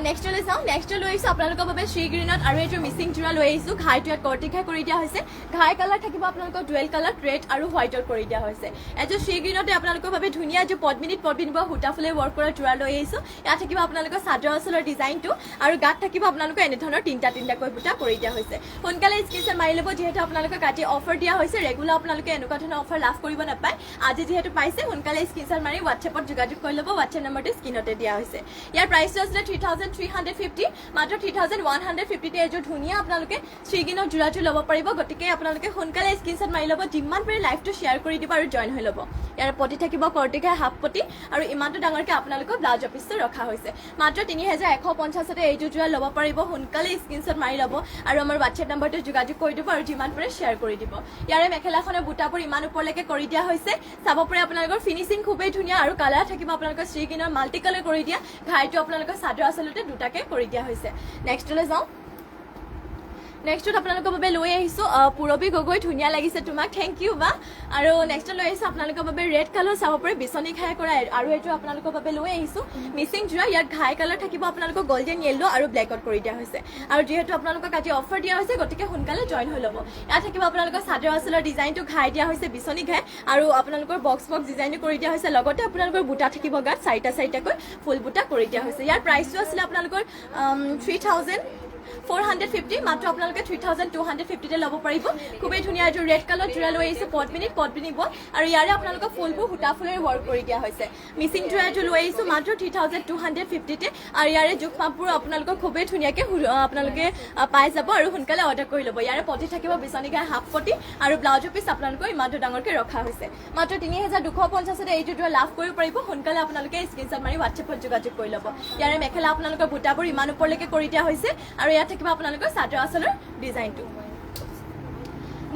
নেক্সটলৈ যাওঁ নেক্সট লৈ আহিছোঁ আপোনালোকৰ বাবে শ্ৰী গ্ৰীণত আৰু এইটো মিচিং জোৰা লৈ আহিছোঁ ঘাইটো ইয়াত কৰ্টি ঘাই কৰি দিয়া হৈছে ঘাই কালাৰ থাকিব আপোনালোকৰ ডুৱেল কালাৰ ৰেড আৰু হোৱাইটত কৰি দিয়া হৈছে এযোৰ শ্ৰী গ্ৰীণতে আপোনালোকৰ বাবে ধুনীয়া এযোৰ পদ্মিনী বোৱা সূতা ফুলে ৱৰ্ক কৰা জোৰা লৈ আহিছোঁ ইয়াত থাকিব আপোনালোকৰ চাদৰ আঁচলৰ ডিজাইনটো আৰু গাত থাকিব আপোনালোকৰ এনেধৰণৰ তিনিটাকৈ বুটা কৰি দিয়া হৈছে সোনকালে স্ক্ৰীনশ্বট মাৰি ল'ব যিহেতু আপোনালোকক কাটি অফাৰ দিয়া হৈছে ৰেগুলাৰ আপোনালোকে এনেকুৱা ধৰণৰ অফাৰ লাভ কৰিব নাপায় আজি যিহেতু পাইছে সোনকালে স্ক্ৰীনশ্বট মাৰি হোৱাটছএপত যোগাযোগ কৰি ল'ব হোৱাটছএপ নম্বৰটো স্ক্ৰীনতে দিয়া হৈছে ইয়াৰ প্ৰাইচটো আছিলে 3350 মাত্ৰ 3150 এযোৰ ধুনীয়া আপোনালোকে শ্ৰীগিনৰ জোৰাটো ল'ব পাৰিব গতিকে আপোনালোকে সোনকালে স্ক্ৰীনশ্বট মাৰি ল'ব যিমান পাৰে লাইভটো শ্বেয়াৰ কৰি দিব আৰু জইন হৈ ল'ব ইয়াৰ পটি থাকিব কৰ্টিকা হাফ পটি আৰু ইমানটো ডাঙৰকৈ আপোনালোকৰ ব্লাউজ পিচটো ৰখা হৈছে মাত্ৰ 3150 এইযোৰ জোৰা ল'ব পাৰিব সোনকালে স্ক্ৰীনশ্বট মাৰি ল'ব আৰু আমাৰ হোৱাটছএপ নম্বৰটো যোগাযোগ কৰি দিব আৰু যিমান পাৰে শ্বেয়াৰ কৰি দিব ইয়াৰে মেখেলাখনৰ বুটাবোৰ ইমান ওপৰলৈকে কৰি দিয়া হৈছে চাব পাৰে আপোনালোকৰ ফিনিচিং খুবেই ধুনীয়া আৰু কালাৰ থাকিব আপোনালোকৰ শ্ৰীগিনৰ মাল্টি কালাৰ কৰি দিয়া ঘাইটো আপোনালোকৰ চাদৰ আচলতে দুটাকে কৰি দিয়া হৈছে নেক্সটলৈ যাওঁ নেক্সটত আপোনালোকৰ বাবে লৈ আহিছোঁ পুৰবী গগৈ ধুনীয়া লাগিছে তোমাক থেংক ইউ বা আৰু নেক্সটত লৈ আহিছোঁ আপোনালোকৰ বাবে ৰেড কালাৰ চাব পাৰে বিচনী ঘাই কৰা আৰু এইটো আপোনালোকৰ বাবে লৈ আহিছোঁ মিচিং জোৰা ইয়াত ঘাই কালাৰ থাকিব আপোনালোকৰ গল্ডেন য়েল্লো আৰু ব্লেকত কৰি দিয়া হৈছে আৰু যিহেতু আপোনালোকক আজি অফাৰ দিয়া হৈছে গতিকে সোনকালে জইন হৈ ল'ব ইয়াত থাকিব আপোনালোকৰ চাদৰ আচলৰ ডিজাইনটো ঘাই দিয়া হৈছে বিচনী ঘাই আৰু আপোনালোকৰ বক্স ডিজাইনো কৰি দিয়া হৈছে লগতে আপোনালোকৰ বুটা থাকিব গাত চাৰিটাকৈ ফুল বুটা কৰি দিয়া হৈছে ইয়াৰ প্ৰাইচটো আছিলে আপোনালোকৰ 3450 মাত্ৰ আপোনালোকে 3250 ল'ব পাৰিব খুবেই ধুনীয়া এযোৰ ৰেড কালাৰ জোৰা লৈ আহিছে পটমিনি বল আৰু ইয়াৰে আপোনালোকৰ ফুলবোৰ সূতা ফুলেৰে ৱৰ্ক কৰি দিয়া হৈছে মিচিং জোৰা এযোৰ লৈ আহিছোঁ মাত্ৰ 3250 আৰু ইয়াৰে জোখ মাপবোৰ আপোনালোকৰ খুবেই ধুনীয়াকৈ আপোনালোকে পাই যাব আৰু সোনকালে অৰ্ডাৰ কৰি ল'ব ইয়াৰে পটি থাকিব বিচনী ঘাই হাফ পটি আৰু ব্লাউজৰ পিচ আপোনালোকৰ ইমানটো ডাঙৰকৈ ৰখা হৈছে মাত্ৰ 3250 এইযোৰ জোৰা লাভ কৰিব পাৰিব সোনকালে আপোনালোকে স্ক্ৰীনশ্বট মাৰি হোৱাটছএপত যোগাযোগ কৰি ল'ব ইয়াৰে মেখেলা আপোনালোকৰ বুটাবোৰ ইমান ওপৰলৈকে কৰি দিয়া হৈছে আৰু ইয়াত থাকিব আপোনালোকৰ চাদৰ আচলৰ ডিজাইনটো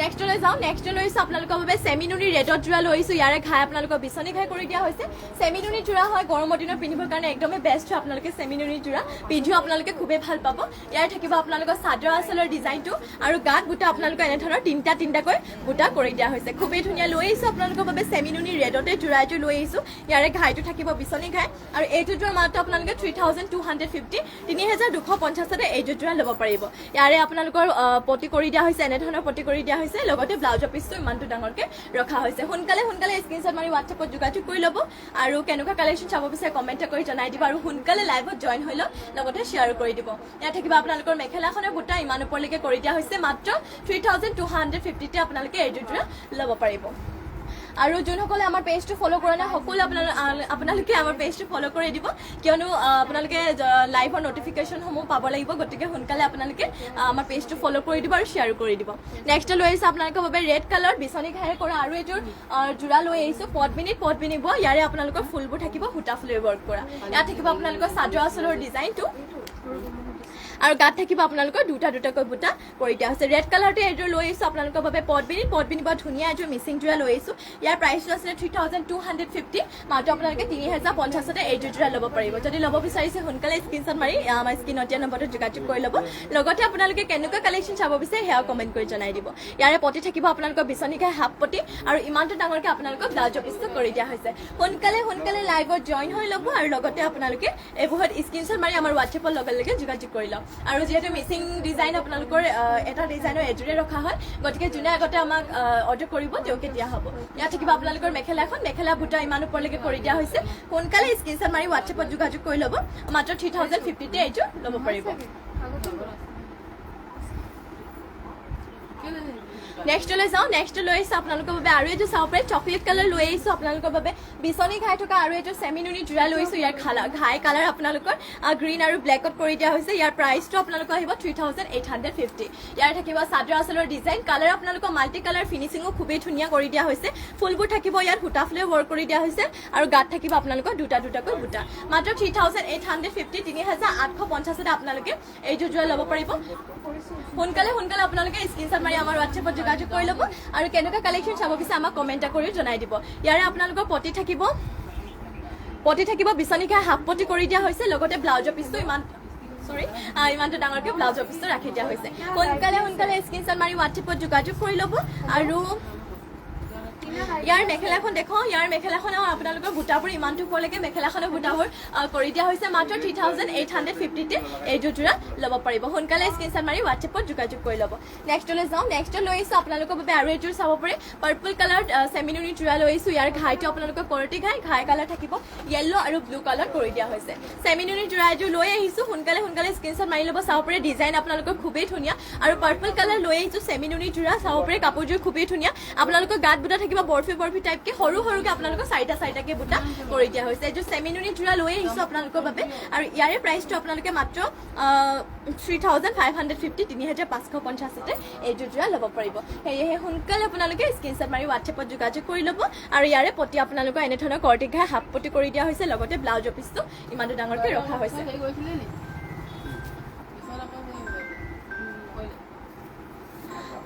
নেক্সটলৈ যাওঁ নেক্সট লৈছোঁ আপোনালোকৰ বাবে চেমিনুনি ৰেডত জোৰা লৈছোঁ ইয়াৰে ঘাই আপোনালোকৰ বিচনী ঘাই কৰি দিয়া হৈছে চেমিনুনি জোৰা হয় গৰমৰ দিনত পিন্ধিবৰ কাৰণে একদমেই বেষ্ট হয় আপোনালোকে চেমিনুনি জোৰা পিন্ধিও আপোনালোকে খুবেই ভাল পাব ইয়াৰ থাকিব আপোনালোকৰ চাদৰ আচলৰ ডিজাইনটো আৰু গাত বুটা আপোনালোকৰ এনেধৰণৰ তিনিটাকৈ বুটা কৰি দিয়া হৈছে খুবেই ধুনীয়া লৈ আহিছোঁ আপোনালোকৰ বাবে চেমিনুনি ৰেডতে জোৰা এযোৰ লৈ আহিছোঁ ইয়াৰে ঘাইটো থাকিব বিচনী ঘাই আৰু এইটো জোৰা মাত্ৰ আপোনালোকে 3250 3250 এইযোৰ জোৰা ল'ব পাৰিব ইয়াৰে আপোনালোকৰ পটি কৰি দিয়া হৈছে এনেধৰণৰ পটি কৰি দিয়া হৈছে লগতে ব্লাউজৰ পিচটো ইমানটো ডাঙৰকৈ ৰখা হৈছে সোনকালে স্ক্ৰীনশ্বট মাৰি হোৱাটছএপত যোগাযোগ কৰি ল'ব আৰু কেনেকুৱা কালেকশ্যন চাব বিচাৰে কমেণ্ট কৰি জনাই দিব আৰু সোনকালে লাইভত জইন হৈ লওক লগতে শ্বেয়াৰ কৰি দিব ইয়াত থাকিব আপোনালোকৰ মেখেলাখনৰ বুটা ইমান ওপৰলৈকে কৰি দিয়া হৈছে মাত্ৰ 3250 আপোনালোকে এইযোৰ জোৰা ল'ব পাৰিব আৰু যোনসকলে আমাৰ পেজটো ফ'ল' কৰা নাই সকলো আপোনালোকে আমাৰ পেজটো ফ'ল' কৰি দিব কিয়নো আপোনালোকে লাইভৰ নটিফিকেশ্যনসমূহ পাব লাগিব গতিকে সোনকালে আপোনালোকে আমাৰ পেজটো ফ'ল' কৰি দিব আৰু শ্বেয়াৰ কৰি দিব নেক্সট লৈ আহিছোঁ আপোনালোকৰ বাবে ৰেড কালাৰ বিচনী ঘাই কৰা আৰু এইযোৰ জোৰা লৈ আহিছোঁ পটমিনি ব ইয়াৰে আপোনালোকৰ ফুলবোৰ থাকিব সূতা ফুলেৰে ৱৰ্ক কৰা ইয়াত থাকিব আপোনালোকৰ চাদৰ আচলৰ ডিজাইনটো আৰু গাত থাকিব আপোনালোকৰ দুটাকৈ বুটা কৰি দিয়া হৈছে ৰেড কালাৰটো এইযোৰ লৈ আহিছোঁ আপোনালোকৰ বাবে পটমিনি বৰ ধুনীয়া এযোৰ মিচিং জোৰা লৈ আহিছোঁ ইয়াৰ প্ৰাইচটো আছিলে 3250 মাত্ৰ আপোনালোকে 3050 এইযোৰ জোৰা ল'ব পাৰিব যদি ল'ব বিচাৰিছে সোনকালে স্ক্ৰীনশ্বট মাৰি আমাৰ স্ক্ৰীনত দিয়া নম্বৰটোত যোগাযোগ কৰি ল'ব লগতে আপোনালোকে কেনেকুৱা কালেকশ্যন চাব বিচাৰে সেয়া কমেণ্ট কৰি জনাই দিব ইয়াৰে পটি থাকিব আপোনালোকৰ বিচনী ঘাই হাফ পটি আৰু ইমানটো ডাঙৰকৈ আপোনালোকক ব্লাউজৰ পিচটো কৰি দিয়া হৈছে সোনকালে লাইভত জইন হৈ ল'ব আৰু লগতে আপোনালোকে এইবোৰত স্ক্ৰীনশ্বট মাৰি আমাৰ হোৱাটছএপৰ লগে যোগাযোগ কৰি লওক আৰু যিহেতু মিচিং ডিজাইন আপোনালোকৰ এটা ডিজাইনৰ এযোৰে ৰখা হয় গতিকে যোনে আগতে আমাক অৰ্ডাৰ কৰিব তেওঁকে দিয়া হ'ব ইয়াত থাকিব আপোনালোকৰ মেখেলা বুটা ইমান ওপৰলৈকে কৰি দিয়া হৈছে সোনকালে স্ক্ৰীনশ্বট মাৰি হোৱাটছএপত যোগাযোগ কৰি ল'ব মাত্ৰ 3050 এইযোৰ ল'ব পাৰিব নেক্সটলৈ যাওঁ নেক্সট লৈ আহিছোঁ আপোনালোকৰ বাবে আৰু এইযোৰ চাব পাৰে চকলেট কালাৰ লৈ আহিছোঁ আপোনালোকৰ বাবে বিচনী ঘাই থকা আৰু এইযোৰ চেমিনুনি জোৰা লৈছোঁ ইয়াৰ ঘাই কালাৰ আপোনালোকৰ গ্ৰীণ আৰু ব্লেকত কৰি দিয়া হৈছে ইয়াৰ প্ৰাইচটো আপোনালোকৰ আহিব 3850 ইয়াৰ থাকিব চাদৰ আচলৰ ডিজাইন কালাৰ আপোনালোকৰ মাল্টি কালাৰ ফিনিচিঙো খুবেই ধুনীয়া কৰি দিয়া হৈছে ফুলবোৰ থাকিব ইয়াত সূতা ফুলে ৱৰ্ক কৰি দিয়া হৈছে আৰু গাত থাকিব আপোনালোকৰ দুটাকৈ বুটা মাত্ৰ 3850 3850 আপোনালোকে এইযোৰ জোৰা ল'ব পাৰিব সোনকালে আপোনালোকে স্ক্ৰীনশ্বট মাৰি আমাৰ হোৱাটছএপত যোগাযোগ কৰি ল'ব আৰু কেনেকুৱা কালেকশ্যন চাব বিচাৰে আমাক কমেণ্ট কৰি জনাই দিব ইয়াৰে আপোনালোকৰ পটি থাকিব বিচনী ঘাই হাফ পটি কৰি দিয়া হৈছে লগতে ব্লাউজৰ পিচটো ইমানটো ডাঙৰকৈ ব্লাউজৰ পিচটো ৰাখি দিয়া হৈছে সোনকালে স্ক্ৰীনশ্বট মাৰি হোৱাটছএপত যোগাযোগ কৰি ল'ব আৰু ইয়াৰ মেখেলাখন দেখাওঁ ইয়াৰ মেখেলাখনৰ আপোনালোকৰ বুটাবোৰ ইমানটো ওপৰলৈকে মেখেলাখনৰ বুটাবোৰ কৰি দিয়া হৈছে মাত্ৰ 3850 এইযোৰ জোৰা ল'ব পাৰিব সোনকালে স্ক্ৰীনশ্বট মাৰি হোৱাটছএপত যোগাযোগ কৰি ল'ব নেক্সটলৈ যাওঁ নেক্সট লৈ আহিছোঁ আপোনালোকৰ বাবে আৰু এইযোৰ চাব পাৰে পাৰ্পল কালাৰ চেমিনুনি জোৰা লৈ আহিছোঁ ইয়াৰ ঘাইটো আপোনালোকৰ কৰটি ঘাই কালাৰ থাকিব য়েল্লো আৰু ব্লু কালাৰ কৰি দিয়া হৈছে চেমিনুনি জোৰা এযোৰ লৈ আহিছোঁ সোনকালে স্ক্ৰীনশ্বট মাৰি ল'ব চাব পাৰে ডিজাইন আপোনালোকৰ খুবেই ধুনীয়া আৰু পাৰ্পল কালাৰ লৈ আহিছোঁ চেমিনুনি জোৰা চাব পাৰে কাপোৰযোৰ খুবেই ধুনীয়া আপোনালোকৰ গাত বুটা থাকিব এনেকুৱা বৰফি টাইপকে সৰু সৰুকে আপোনালোকৰ চাৰিটাকে বুটা কৰি দিয়া হৈছে এইটো চেমিনুনি জোৰা লৈ আহিছো আপোনালোকৰ বাবে আৰু ইয়াৰে প্ৰাইচটো আপোনালোকে মাত্ৰ 3550 3550 এইটো জোৰা ল'ব পাৰিব সেয়েহে সোনকালে আপোনালোকে স্ক্ৰীনশ্বট মাৰি হোৱাটছএপত যোগাযোগ কৰি ল'ব আৰু ইয়াৰে প্ৰতি আপোনালোকৰ এনে ধৰণৰ কৰ্টি ঘাই হাফ পটি কৰি দিয়া হৈছে লগতে ব্লাউজৰ পিচটো ইমানটো ডাঙৰকৈ ৰখা হৈছে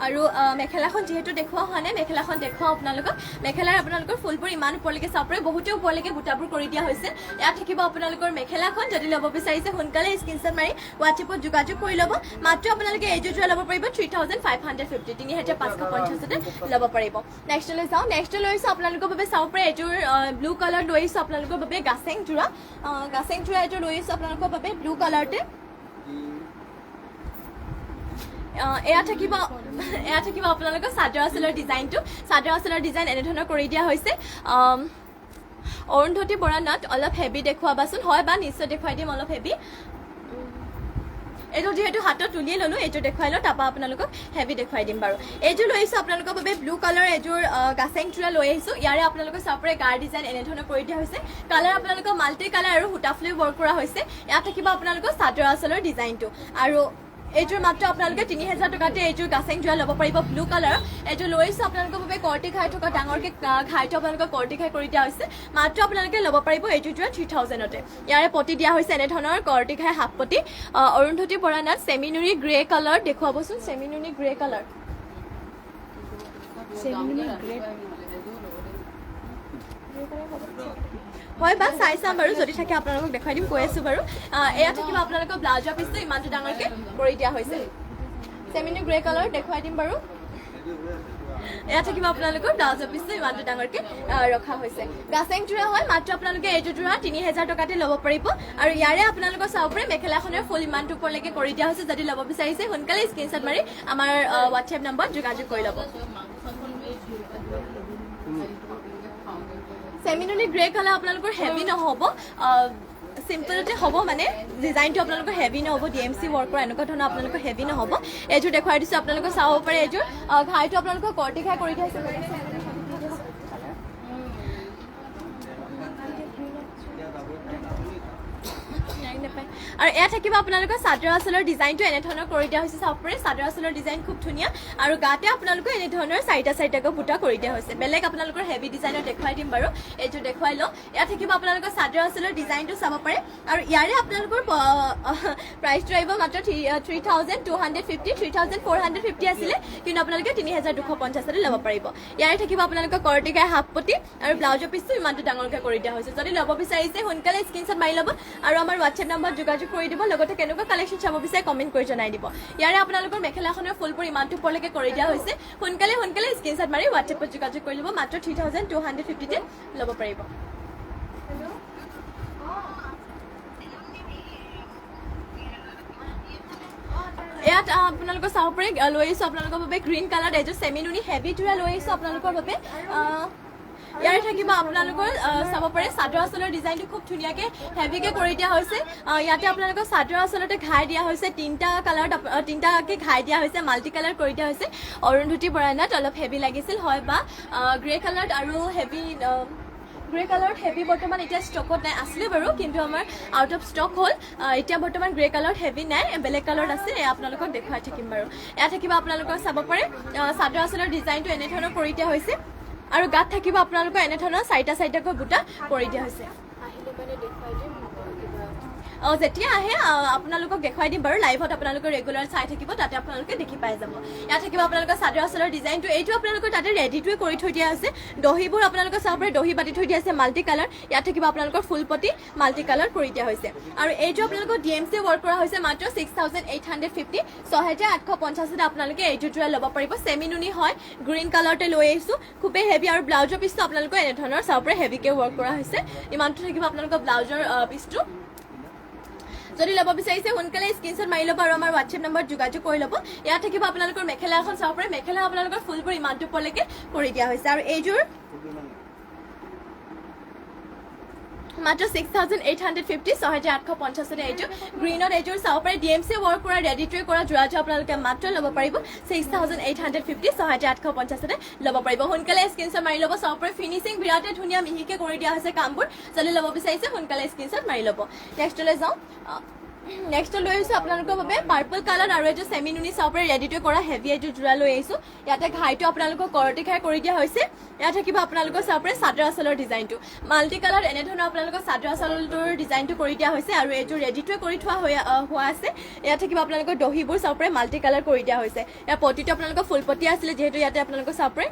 আৰু মেখেলাখন যেহেতু দেখুওৱা হোৱা নাই মেখেলাখন দেখুৱাও আপোনালোকক মেখেলাৰ আপোনালোকৰ ফুলবোৰ ইমান ওপৰলৈকে চাব পাৰে বহুতে ওপৰলৈকে বুটাবোৰ কৰি দিয়া হৈছে ইয়াত থাকিব আপোনালোকৰ মেখেলাখন যদি ল'ব বিচাৰিছে সোনকালে স্ক্ৰীনশ্বট মাৰি হোৱাটছএপত যোগাযোগ কৰি ল'ব মাত্ৰ আপোনালোকে এইযোৰ জোৰা ল'ব পাৰিব 3550 3550 ল'ব পাৰিব নেক্সটলৈ যাওঁ নেক্সট লৈ আহিছোঁ আপোনালোকৰ বাবে চাব পাৰে এইযোৰ ব্লু কালাৰ লৈ আহিছোঁ আপোনালোকৰ বাবে গাছেং জোৰা এইযোৰ লৈ আহিছোঁ আপোনালোকৰ বাবে ব্লু কালাৰতে এয়া থাকিব আপোনালোকৰ চাদৰ আঁচলৰ ডিজাইন এনেধৰণৰ কৰি দিয়া হৈছে অৰুন্ধতী বৰা নাট অলপ হেভি দেখুৱাবাচোন হয় বা নিশ্চয় দেখুৱাই দিম অলপ হেভি এইটো যেহেতু হাতত তুলিয়ে ল'লোঁ এইটো দেখুৱাই লওঁ তাৰপৰা আপোনালোকক হেভি দেখুৱাই দিম বাৰু এইযোৰ লৈ আহিছোঁ আপোনালোকৰ বাবে ব্লু কালাৰ এইযোৰ গাছেং চোৰা লৈ আহিছোঁ ইয়াৰে আপোনালোকৰ চাব পাৰে গাৰ ডিজাইন এনেধৰণৰ কৰি দিয়া হৈছে কালাৰ আপোনালোকৰ মাল্টি কালাৰ আৰু সূতা ফুলি ৱৰ্ক কৰা হৈছে ইয়াত থাকিব আপোনালোকৰ চাদৰ আঁচলৰ ডিজাইনটো আৰু এইযোৰ মাত্ৰ আপোনালোকে 3000 টকাতে এইযোৰ গাছেং জোৰা ল'ব পাৰিব ব্লু কালাৰ এইযোৰ লৈ আহিছোঁ আপোনালোকৰ বাবে কৰ্টি খাই থকা ডাঙৰকৈ ঘাইটো আপোনালোকৰ কৰ্টি খাই কৰি দিয়া হৈছে মাত্ৰ আপোনালোকে ল'ব পাৰিব এইযোৰ জোৰা 3000তে ইয়াৰে পটি দিয়া হৈছে এনেধৰণৰ কৰ্টি খাই হাফ পটি অৰুন্ধতী বৰা নাট চেমিনুৰি গ্ৰে কালাৰ দেখুৱাবচোন চেমিনুৰি গ্ৰে কালাৰ হয় বা চাই চাম বাৰু যদি থাকে আপোনালোকক দেখুৱাই দিম কৈ আছোঁ বাৰু এয়া থাকিব আপোনালোকৰ ব্লাউজৰ পিচটো ইমানটো ডাঙৰকৈ কৰি দিয়া হৈছে চেমিনুৰি গ্ৰে কালাৰ দেখুৱাই দিম বাৰু এয়া থাকিব আপোনালোকৰ ব্লাউজৰ পিচটো ইমানটো ডাঙৰকৈ ৰখা হৈছে গাছেং জোৰা হয় মাত্ৰ আপোনালোকে এইটো জোৰা 3000 টকাতে ল'ব পাৰিব আৰু ইয়াৰে আপোনালোকৰ চাব পাৰে মেখেলাখনৰ ফুল ইমানটো ওপৰলৈকে কৰি দিয়া হৈছে যদি ল'ব বিচাৰিছে সোনকালে স্ক্ৰীনশ্বট মাৰি আমাৰ হোৱাটছএপ নম্বৰত যোগাযোগ কৰি ল'ব চেমিনুনি গ্ৰে কালাৰ আপোনালোকৰ হেভি নহ'ব চিম্পলতে হ'ব মানে ডিজাইনটো আপোনালোকৰ হেভি নহ'ব DMC ৱৰ্ক কৰা এনেকুৱা ধৰণৰ আপোনালোকৰ হেভি নহ'ব এইযোৰ দেখুৱাই দিছোঁ আপোনালোকে চাব পাৰে এইযোৰ ঘাইটো আপোনালোকৰ কৰ্টি খাই কৰি দিয়া হৈছে আৰু এয়া থাকিব আপোনালোকৰ চাদৰ আঁচলৰ ডিজাইনটো এনেধৰণৰ কৰি দিয়া হৈছে চাব পাৰে চাদৰ আঁচলৰ ডিজাইন খুব ধুনীয়া আৰু গাতে আপোনালোকৰ এনেধৰণৰ চাৰিটাকৈ বুটা কৰি দিয়া হৈছে বেলেগ আপোনালোকৰ হেভি ডিজাইনৰ দেখুৱাই দিম বাৰু এইযোৰ দেখুৱাই লওঁ এয়া থাকিব আপোনালোকৰ চাদৰ আঁচলৰ ডিজাইনটো চাব পাৰে আৰু ইয়াৰে আপোনালোকৰ প্ৰাইচটো আহিব মাত্ৰ 3250 3450 আছিলে কিন্তু আপোনালোকে 3250 ল'ব পাৰিব ইয়াৰে থাকিব আপোনালোকৰ কৰ্টিকাই হাফ পটি আৰু ব্লাউজৰ পিচটো ইমানটো ডাঙৰকৈ কৰি দিয়া হৈছে যদি ল'ব বিচাৰিছে সোনকালে স্ক্ৰীনশ্বট মাৰি ল'ব আৰু আমাৰ হোৱাটছএপ নম্বৰত যোগাযোগ কৰি দিব লগতে কেনেকুৱা কালেকশ্যন চাব বিচাৰে কমেণ্ট কৰি জনাই দিব ইয়াৰে আপোনালোকৰ মেখেলাখনৰ ফুলবোৰ ইমানটো ওপৰলৈকে কৰি দিয়া হৈছে সোনকালে স্ক্ৰীনশ্বট মাৰি হোৱাটছএপত যোগাযোগ কৰি ল'ব মাত্ৰ 3250 ল'ব পাৰিব ইয়াত আপোনালোকৰ চাব পাৰে লৈ আহিছোঁ আপোনালোকৰ বাবে গ্ৰীণ কালাৰ এযোৰ চেমিনুনি হেভি জোৰা লৈ আহিছোঁ আপোনালোকৰ বাবে ইয়াৰে থাকিব আপোনালোকৰ চাব পাৰে চাদৰ আঁচলৰ ডিজাইনটো খুব ধুনীয়াকৈ হেভিকৈ কৰি দিয়া হৈছে ইয়াতে আপোনালোকৰ চাদৰ আঁচলতে ঘাই দিয়া হৈছে তিনিটাকৈ ঘাই দিয়া হৈছে মাল্টি কালাৰ কৰি দিয়া হৈছে অৰুন্ধতী বৰা নাট অলপ হেভি লাগিছিল হয় বা গ্ৰে কালাৰত আৰু হেভি গ্ৰে কালাৰত হেভি বৰ্তমান এতিয়া ষ্টকত নাই আছিলে বাৰু কিন্তু আমাৰ আউট অফ ষ্টক হ'ল এতিয়া বৰ্তমান গ্ৰে কালাৰত হেভি নাই বেলেগ কালাৰত আছে এয়া আপোনালোকক দেখুৱাই থাকিম বাৰু এয়া থাকিব আপোনালোকৰ চাব পাৰে চাদৰ আঁচলৰ ডিজাইনটো এনেধৰণৰ কৰি দিয়া হৈছে আৰু গাত থাকিব আপোনালোকৰ এনেধৰণৰ চাৰিটাকৈ বুটা কৰি দিয়া হৈছে আহিলে মানে দেখুৱাই দিম যেতিয়া আহে আপোনালোকক দেখুৱাই দিম বাৰু লাইভত আপোনালোকৰ ৰেগুলাৰ চাই থাকিব তাতে আপোনালোকে দেখি পাই যাব ইয়াত থাকিব আপোনালোকৰ চাদৰ আঁচলৰ ডিজাইনটো এইটো আপোনালোকৰ তাতে ৰেডিটোৱে কৰি থৈ দিয়া আছে দহিবোৰ আপোনালোকৰ চাব পাৰে দহি বাতি থৈ দিয়া আছে মাল্টি কালাৰ ইয়াত থাকিব আপোনালোকৰ ফুল পটি মাল্টি কালাৰ কৰি দিয়া হৈছে আৰু এইটো আপোনালোকৰ DMC ৱৰ্ক কৰা হৈছে মাত্ৰ 6850 6850 আপোনালোকে এইটো জোৰা ল'ব পাৰিব চেমিনুনি হয় গ্ৰীণ কালাৰতে লৈ আহিছোঁ খুবেই হেভি আৰু ব্লাউজৰ পিচটো আপোনালোকৰ এনেধৰণৰ চাব পাৰে হেভিকৈ ৱৰ্ক কৰা হৈছে ইমানটো থাকিব আপোনালোকৰ ব্লাউজৰ পিচটো যদি ল'ব বিচাৰিছে সোনকালে স্ক্ৰীনশ্বট মাৰি ল'ব আৰু আমাৰ হোৱাটছএপ নম্বৰত যোগাযোগ কৰি ল'ব ইয়াত থাকিব আপোনালোকৰ মেখেলা এখন চাব পাৰে মেখেলা আপোনালোকৰ ফুলবোৰ ইমানটো ওপৰলৈকে কৰি দিয়া হৈছে আৰু এইযোৰ মাত্ৰ 6850 6850 এইটো গ্ৰীনত এইটোৰ চাব পাৰে ডিএমচি ৱৰ্ক কৰা ৰেডি টু কৰা যোৰাটো আপোনালোকে মাত্ৰ ল'ব পাৰিব 6850 6850 ল'ব পাৰিব সোনকালে স্ক্ৰীনশ্বট মাৰি ল'ব চাব পাৰে ফিনিচিং বিৰাটে ধুনীয়া মিহিকে কৰি দিয়া হৈছে কামবোৰ যদি ল'ব বিচাৰিছে সোনকালে স্ক্ৰীনশ্বট মাৰি ল'ব নেক্সটলৈ যাওঁ নেক্সট লৈ আহিছো আপোনালোকৰ বাবে পাৰ্পল কালাৰ আৰু এইটো সেমি নুনি চাব পাৰে ৰেডি টু কৰা হেভি এইটো জোৰা লৈ আহিছো ইয়াতে ঘাইটো আপোনালোকক কৰটি খাই কৰি দিয়া হৈছে ইয়াত থাকিব আপোনালোকৰ চাব পাৰে চাদৰ আঁচলৰ ডিজাইনটো মাল্টি কালাৰ এনে ধৰণৰ আপোনালোকৰ চাদৰ আঁচলটোৰ ডিজাইনটো কৰি দিয়া হৈছে আৰু এইটো ৰেডি টু কৰি থোৱা হোৱা আছে ইয়াত থাকিব আপোনালোকৰ দহিবোৰ চাব পাৰে মাল্টি কালাৰ কৰি দিয়া হৈছে ইয়াৰ পটিটো আপোনালোকৰ ফুল পটি আছিলে যিহেতু ইয়াতে আপোনালোকৰ চাব পাৰে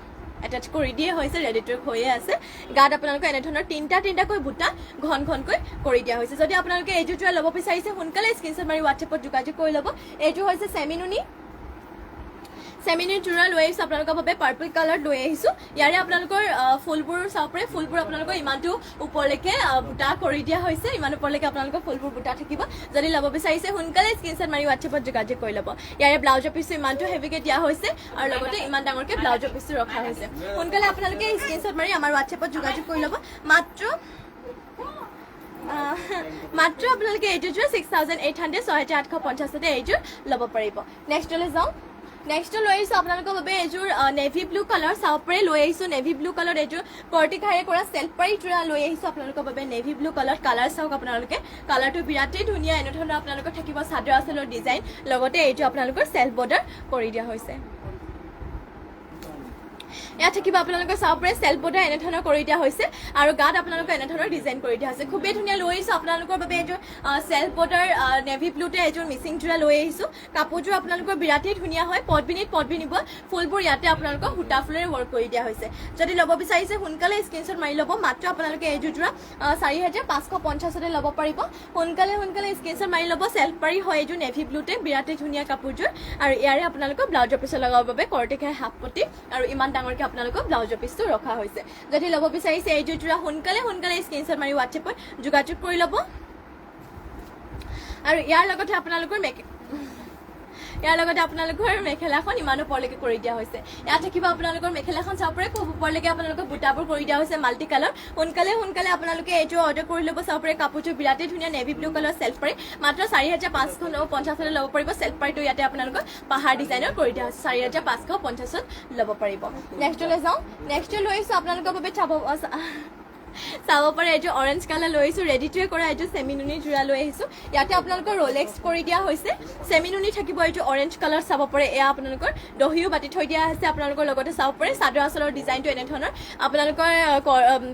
এটাচ কৰি দিয়ে হৈছে ৰেডি টু হৈয়ে আছে গাত আপোনালোকৰ এনে ধৰণৰ তিনিটাকৈ বুটা ঘনকৈ কৰি দিয়া হৈছে যদি আপোনালোকে এইটো জোৰা ল'ব বিচাৰিছে সোনকালে স্ক্ৰীনশ্বট মাৰি হোৱাটছএপত যোগাযোগ কৰি ল'ব এইটো হৈছে সেমিনুনি জোৰা লৈ আহিছো আপোনালোকৰ বাবে পাৰ্পল কালাৰ লৈ আহিছো ইয়াৰে আপোনালোকৰ ফুলবোৰ চাব পাৰে ফুলবোৰ আপোনালোকৰ ইমানটো ওপৰলৈকে বুটা কৰি দিয়া হৈছে ইমান ওপৰলৈকে আপোনালোকৰ ফুলবোৰ বুটা থাকিব যদি ল'ব বিচাৰিছে সোনকালে স্ক্ৰীনশ্বট মাৰি হোৱাটছএপত যোগাযোগ কৰি ল'ব ইয়াৰে ব্লাউজৰ পিচটো ইমানটো হেভিকে দিয়া হৈছে আৰু লগতে ইমান ডাঙৰকে ব্লাউজৰ পিচটো ৰখা হৈছে সোনকালে আপোনালোকে স্ক্ৰীনশ্বট মাৰি আমাৰ হোৱাটছএপত যোগাযোগ কৰি ল'ব মাত্ৰ আপোনালোকে এইযোৰ 6800 6850 এইযোৰ ল'ব পাৰিব নেক্সটলৈ যাওঁ নেক্সট লৈ আহিছো আপোনালোকৰ বাবে এইযোৰ নেভি ব্লু কালাৰ চাব পাৰে লৈ আহিছো নেভি ব্লু কালাৰ এইযোৰ কৰ্টি খাৰে কৰা চেল্ফ পাৰি জোৰা লৈ আহিছো আপোনালোকৰ বাবে নেভি ব্লু কালাৰ চাওক আপোনালোকে কালাৰটো বিৰাটেই ধুনীয়া এনে ধৰণৰ আপোনালোকৰ থাকিব চাদৰ আঁচলৰ ডিজাইন লগতে এইটো আপোনালোকৰ চেল্ফ বৰ্ডাৰ কৰি দিয়া হৈছে ইয়াত থাকিব আপোনালোকৰ চাব পাৰে চেল্ফ বৰ্ডাৰ এনে ধৰণৰ কৰি দিয়া হৈছে আৰু গাত আপোনালোকৰ এনে ধৰণৰ ডিজাইন কৰি দিয়া হৈছে খুবেই ধুনীয়া লৈ আহিছো আপোনালোকৰ বাবে এইযোৰ চেল্ফ বৰ্ডাৰ নেভি ব্লুতে এইযোৰ মিচিং জোৰা লৈ আহিছো কাপোৰযোৰ আপোনালোকৰ বিৰাটেই ধুনীয়া হয় পদ্মিনীব ফুলবোৰ ইয়াতে আপোনালোকৰ সূতা ফুলেৰে ৱৰ্ক কৰি দিয়া হৈছে যদি ল'ব বিচাৰিছে সোনকালে স্ক্ৰীনশ্বট মাৰি ল'ব মাত্ৰ আপোনালোকে এইযোৰ জোৰা 4550 ল'ব পাৰিব সোনকালে স্ক্ৰীনশ্বট মাৰি ল'ব চেল্ফ পাৰি হয় এইযোৰ নেভি ব্লুতে বিৰাটেই ধুনীয়া কাপোৰযোৰ আৰু ইয়াৰে আপোনালোকৰ ব্লাউজৰ পিছত লগাবৰ বাবে কৰ্টিখাই হাফ পটি আৰু ইমান ডাঙৰকে আপোনালোকৰ ব্লাউজৰ পিচটো ৰখা হৈছে যদি ল'ব বিচাৰিছে এইযোৰ জোৰা সোনকালে স্ক্ৰীনশ্বট মাৰি হোৱাটছএপত যোগাযোগ কৰি ল'ব আৰু ইয়াৰ লগতে আপোনালোকৰ মেখেলাখন ইমান ওপৰলৈকে কৰি দিয়া হৈছে ইয়াত থাকিব আপোনালোকৰ মেখেলাখন চাব পাৰে খুব ওপৰলৈকে আপোনালোকৰ বুটাবোৰ কৰি দিয়া হৈছে মাল্টি কালাৰ সোনকালে আপোনালোকে এইটো অৰ্ডাৰ কৰি ল'ব চাব পাৰে কাপোৰযোৰ বিৰাটেই ধুনীয়া নেভি ব্লু কালাৰ চেল্ফ পাৰি মাত্ৰ 4550 ল'ব পাৰিব চেল্ফ পাৰিটো ইয়াতে আপোনালোকৰ পাহাৰ ডিজাইনৰ কৰি দিয়া হৈছে 4550 ল'ব পাৰিব নেক্সটলৈ যাওঁ নেক্সট লৈ আহিছো আপোনালোকৰ বাবে চাব পাৰে এইটো অৰেঞ্জ কালাৰ লৈ আহিছো ৰেডি টু কৰা এইটো সেমিনুনি জোৰা লৈ আহিছো ইয়াতে আপোনালোকৰ ৰোলেক্স কৰি দিয়া হৈছে সেমিনুনি থাকিব এইটো অৰেঞ্জ কালাৰ চাব পাৰে এয়া আপোনালোকৰ দহিও বাটি থৈ দিয়া আছে আপোনালোকৰ লগতে চাব পাৰে চাদৰ আঁচলৰ ডিজাইনটো এনে ধৰণৰ আপোনালোকৰ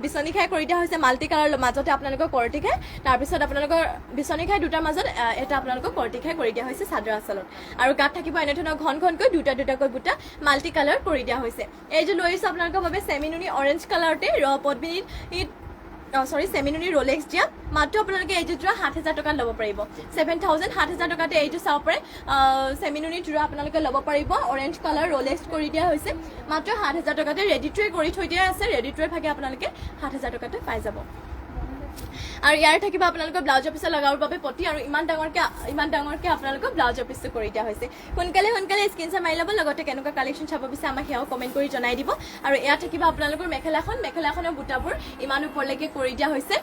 বিচনী খাই কৰি দিয়া হৈছে মাল্টি কালাৰ মাজতে আপোনালোকৰ কৰ্টি খাই তাৰপিছত আপোনালোকৰ বিচনী খাই দুটাৰ মাজত এটা আপোনালোকৰ কৰ্টি খাই কৰি দিয়া হৈছে চাদৰ আঁচলত আৰু গাত থাকিব এনে ধৰণৰ ঘনকৈ দুটাকৈ বুটা মাল্টি কালাৰ কৰি দিয়া হৈছে এইযোৰ লৈ আহিছো আপোনালোকৰ বাবে সেমিনুনি অৰেঞ্জ কালাৰতে পদ্মিনী সেমিনুনি ৰোলেক্স দিয়া মাত্ৰ আপোনালোকে এইটো জোৰা 7000 টকাত ল'ব পাৰিব 7000 টকাতে এইটো চাব পাৰে সেমিনুনি জোৰা আপোনালোকে ল'ব পাৰিব অৰেঞ্জ কালাৰ ৰোলেক্স কৰি দিয়া হৈছে মাত্ৰ 7000 টকাতে ৰেডি টু কৰি থৈ দিয়া আছে ৰেডি টু ভাগে আপোনালোকে 7000 টকাতে পাই যাব আৰু ইয়াৰ থাকিব আপোনালোকৰ ব্লাউজৰ পিছত লগাবৰ বাবে পটি আৰু ইমান ডাঙৰকে আপোনালোকৰ ব্লাউজৰ পিছটো কৰি দিয়া হৈছে সোনকালে স্ক্ৰীনশ্বট মাৰি ল'ব লগতে কেনেকুৱা কালেকশ্যন চাব বিচাৰে আমাক সেয়াও কমেণ্ট কৰি জনাই দিব আৰু ইয়াত থাকিব আপোনালোকৰ মেখেলাখনৰ বুটাবোৰ ইমান ওপৰলৈকে কৰি দিয়া হৈছে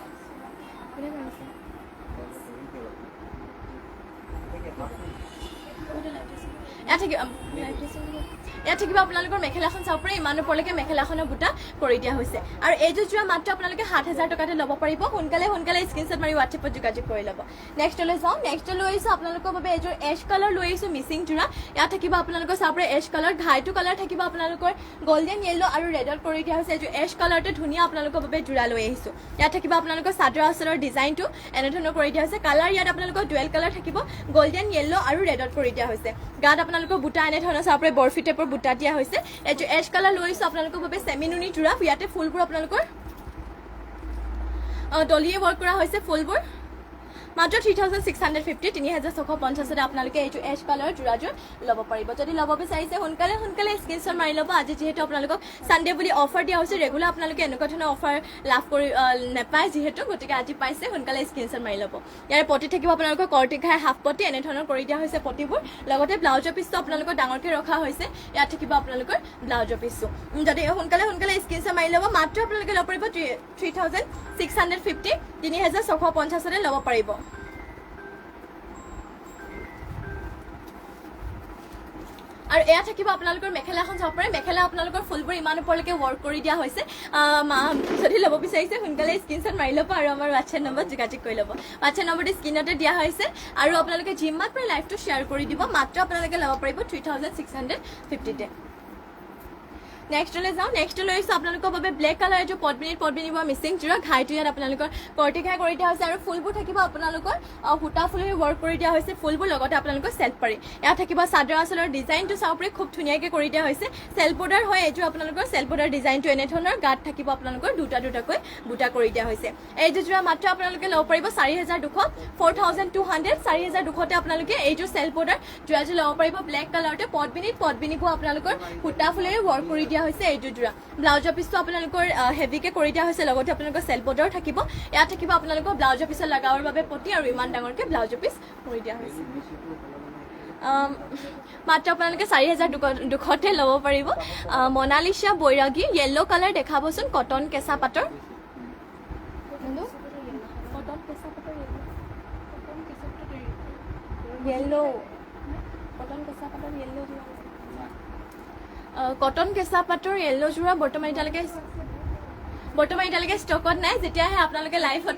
ইয়াত থাকিব আপোনালোকৰ মেখেলাখন চাব পাৰে ইমান ওপৰলৈকে মেখেলাখনৰ বুটা কৰি দিয়া হৈছে আৰু এইযোৰ জোৰা মাত্ৰ আপোনালোকে 7000 টকাতে ল'ব পাৰিব সোনকালে স্ক্ৰীনশ্বট মাৰি হোৱাটছএপত যোগাযোগ কৰি ল'ব নেক্সটলৈ যাওঁ নেক্সট লৈ আহিছো আপোনালোকৰ বাবে এইযোৰ এছ কালাৰ লৈ আহিছো মিচিং জোৰা ইয়াত থাকিব আপোনালোকৰ চাব পাৰে এছ কালাৰ ঘাইটো কালাৰ থাকিব আপোনালোকৰ গল্ডেন য়েল্লো আৰু ৰেডত কৰি দিয়া হৈছে এইযোৰ এছ কালাৰটো ধুনীয়া আপোনালোকৰ বাবে জোৰা লৈ আহিছো ইয়াত থাকিব আপোনালোকৰ চাদৰ আঁচলৰ ডিজাইনটো এনেধৰণৰ কৰি দিয়া হৈছে কালাৰ ইয়াত আপোনালোকৰ ডুৱেল কালাৰ থাকিব গল্ডেন য়েল্লো আৰু ৰেডত কৰি দিয়া হৈছে গাত আপোনালোকৰ বুটা এনেধৰণৰ চাব পাৰে বৰফি টাইপৰ বুটা দিয়া হৈছে এইটো এছ কালাৰ লৈ আহিছো আপোনালোকৰ বাবে সেমিনুনি জোৰা ইয়াতে ফুলবোৰ আপোনালোকৰ দলিয়ে ৱৰ্ক কৰা হৈছে ফুলবোৰ মাত্ৰ 3650 3650 আপোনালোকে এইটো এছ কালাৰ যোৰাযোৰ ল'ব পাৰিব যদি ল'ব বিচাৰিছে সোনকালে স্ক্ৰীনশ্বট মাৰি ল'ব আজি যিহেতু আপোনালোকক সানডে বুলি অফাৰ দিয়া হৈছে ৰেগুলাৰ আপোনালোকে এনেকুৱা ধৰণৰ অফাৰ লাভ কৰি নাপায় যিহেতু গতিকে আজি পাইছে সোনকালে স্ক্ৰীনশ্বট মাৰি ল'ব ইয়াৰ পটি থাকিব আপোনালোকৰ কৰ্টিঘাই হাফ পটি এনে ধৰণৰ কৰি দিয়া হৈছে পটিবোৰ লগতে ব্লাউজৰ পিছটো আপোনালোকৰ ডাঙৰকৈ ৰখা হৈছে ইয়াত থাকিব আপোনালোকৰ ব্লাউজৰ পিছটো যদি সোনকালে স্ক্ৰীনশ্বট মাৰি ল'ব মাত্ৰ আপোনালোকে ল'ব পাৰিব 3650 3650 ল'ব পাৰিব আৰু এয়া থাকিব আপোনালোকৰ মেখেলাখন চাব পাৰে মেখেলা আপোনালোকৰ ফুলবোৰ ইমান ওপৰলৈকে ৱৰ্ক কৰি দিয়া হৈছে যদি ল'ব বিচাৰিছে সোনকালে স্ক্ৰীনশ্বট মাৰি ল'ব আৰু আমাৰ হোৱাটছএপ নম্বৰ যোগাযোগ কৰি ল'ব হোৱাটছএপ নম্বৰটো স্ক্ৰীনতে দিয়া হৈছে আৰু আপোনালোকে যিমান পাৰে লাইভটো শ্বেয়াৰ কৰি দিব মাত্ৰ আপোনালোকে ল'ব পাৰিব 3650 নেক্সটলৈ যাওঁ নেক্সট লৈ আহিছোঁ আপোনালোকৰ বাবে ব্লেক কালাৰ এযোৰ পদ্মিনী বোৱা মিচিং যোৰা ঘাইটো ইয়াত আপোনালোকৰ কৰ্টিঘাই কৰি দিয়া হৈছে আৰু ফুলবোৰ থাকিব আপোনালোকৰ সূতা ফুলেৰে ৱৰ্ক কৰি দিয়া হৈছে ফুলবোৰ লগতে আপোনালোকৰ চেল্ফ পাৰি ইয়াত থাকিব চাদৰ আঁচলৰ ডিজাইনটো চাব পাৰি খুব ধুনীয়াকৈ কৰি দিয়া হৈছে চেল্ফ বৰ্ডাৰ হয় এইযোৰ আপোনালোকৰ চেল্ফ বৰ্ডাৰ ডিজাইনটো এনেধৰণৰ গাত থাকিব আপোনালোকৰ দুটাকৈ বুটা কৰি দিয়া হৈছে এইযোৰ যোৰা মাত্ৰ আপোনালোকে ল'ব পাৰিব 4200 4200 4200তে আপোনালোকে এইযোৰ চেল্ফ বৰ্ডাৰ যোৰাযোৰ ল'ব পাৰিব ব্লেক কালাৰতে পদ্মিনী বোৱা আপোনালোকৰ সূতা ফুলেৰে ৱৰ্ক কৰি দিয়া হৈছে এইযোৰ যোৰা ব্লাউজৰ পিছটো আপোনালোকৰ হেভিকে কৰি দিয়া হৈছে লগতে আপোনালোকৰ চেল্ফ বৰ্ডাৰ থাকিব ইয়াত থাকিব আপোনালোকৰ ব্লাউজৰ পিছত লগাবৰ বাবে পটি আৰু ইমান ডাঙৰকৈ ব্লাউজৰ পিছ কৰি দিয়া হৈছে মাত্ৰ আপোনালোকে 4200তে ল'ব পাৰিব মনালিছা বৈৰাগী য়েল্লো কালাৰ দেখাবচোন কটন কেঁচা পাটৰ য়েল্লো কটন কেঁচা পাটৰ য়েল্লো যোৰা বৰ্তমান এতিয়ালৈকে ষ্টকত নাই যেতিয়াহে আপোনালোকে লাইভত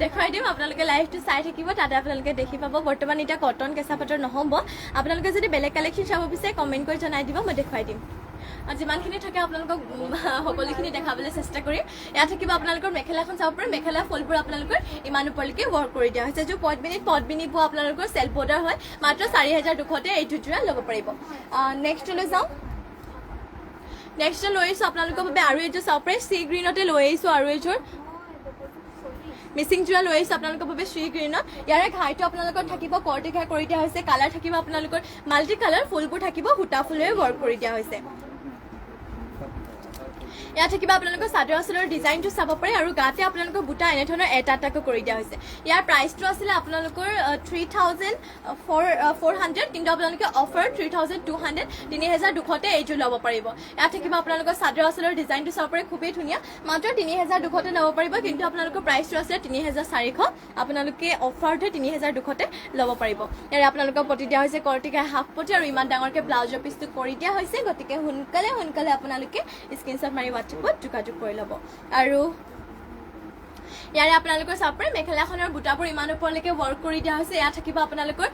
দেখুৱাই দিম আপোনালোকে লাইভটো চাই থাকিব তাতে আপোনালোকে দেখি পাব বৰ্তমান এতিয়া কটন কেঁচা পাটৰ নহ'ব আপোনালোকে যদি বেলেগ কালেকশ্যন চাব বিচাৰে কমেণ্ট কৰি জনাই দিব মই দেখুৱাই দিম যিমানখিনি থাকে আপোনালোকক সকলোখিনি দেখাবলৈ চেষ্টা কৰিম ইয়াত থাকিব আপোনালোকৰ মেখেলাখন চাব পাৰে মেখেলা ফুলবোৰ আপোনালোকৰ ইমান ওপৰলৈকে ৱৰ্ক কৰি দিয়া হৈছে যোৰ পদ্মিনী বোৱা আপোনালোকৰ চেল্ফ বৰ্ডাৰ হয় মাত্ৰ 4200তে এইটো যোৰা ল'ব পাৰিব নেক্সটলৈ যাওঁ নেক্সট লৈ আহিছোঁ আপোনালোকৰ বাবে আৰু এইযোৰ চাব পাৰে চি গ্ৰীণতে লৈ আহিছোঁ আৰু এইযোৰ মিচিং যোৰা লৈ আহিছোঁ আপোনালোকৰ বাবে চি গ্ৰীণত ইয়াৰে ঘাইটো আপোনালোকৰ থাকিব কৰ্টিঘাই কৰি দিয়া হৈছে কালাৰ থাকিব আপোনালোকৰ মাল্টি কালাৰ ফুলবোৰ থাকিব সূতা ফুলেৰে ৱৰ্ক কৰি দিয়া হৈছে ইয়াত থাকিব আপোনালোকৰ চাদৰ আঁচলৰ ডিজাইনটো চাব পাৰে আৰু গাতে আপোনালোকৰ বুটা এনেধৰণৰ এটাকৈ কৰি দিয়া হৈছে ইয়াৰ প্ৰাইচটো আছিলে আপোনালোকৰ 3400 কিন্তু আপোনালোকে অফাৰ 3200 3200তে এইযোৰ ল'ব পাৰিব ইয়াত থাকিব আপোনালোকৰ চাদৰ আঁচলৰ ডিজাইনটো চাব পাৰে খুবেই ধুনীয়া মাত্ৰ 3200তে ল'ব পাৰিব কিন্তু আপোনালোকৰ প্ৰাইচটো আছিলে 3400 আপোনালোকে অফাৰতে 3200তে ল'ব পাৰিব ইয়াৰে আপোনালোকৰ পটি দিয়া হৈছে কৰ্টিঘাই হাফ পটি আৰু ইমান ডাঙৰকৈ ব্লাউজৰ পিছটো কৰি দিয়া হৈছে গতিকে সোনকালে আপোনালোকে স্ক্ৰীনশ্বট মাৰি হোৱাটছএপত যোগাযোগ কৰি ল'ব আৰু ইয়াৰে আপোনালোকৰ চাব পাৰে মেখেলাখনৰ বুটাবোৰ ইমান ওপৰলৈকে ৱৰ্ক কৰি দিয়া হৈছে ইয়াত থাকিব আপোনালোকৰ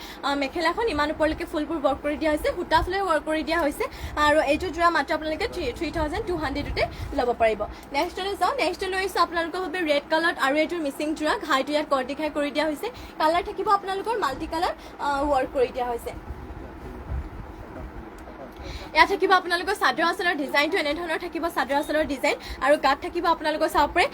মেখেলাখন ইমান ওপৰলৈকে ফুলবোৰ ৱৰ্ক কৰি দিয়া হৈছে সূতা ফুলেৰে ৱৰ্ক কৰি দিয়া হৈছে আৰু এইটো যোৰা মাত্ৰ আপোনালোকে 3200তে ল'ব পাৰিব নেক্সটলৈ যাওঁ নেক্সট লৈ আহিছোঁ আপোনালোকৰ বাবে ৰেড কালাৰত আৰু এইটোৰ মিচিং যোৰা ঘাইটো ইয়াত কৰ্টিঘাই কৰি দিয়া হৈছে কালাৰ থাকিব আপোনালোকৰ মাল্টি কালাৰ ৱৰ্ক কৰি দিয়া হৈছে ইয়াত থাকিব আপোনালোকৰ চাদৰ আঁচলৰ ডিজাইনটো এনেধৰণৰ থাকিব চাদৰ আঁচলৰ ডিজাইন আৰু গাত থাকিব আপোনালোকৰ চাব পাৰে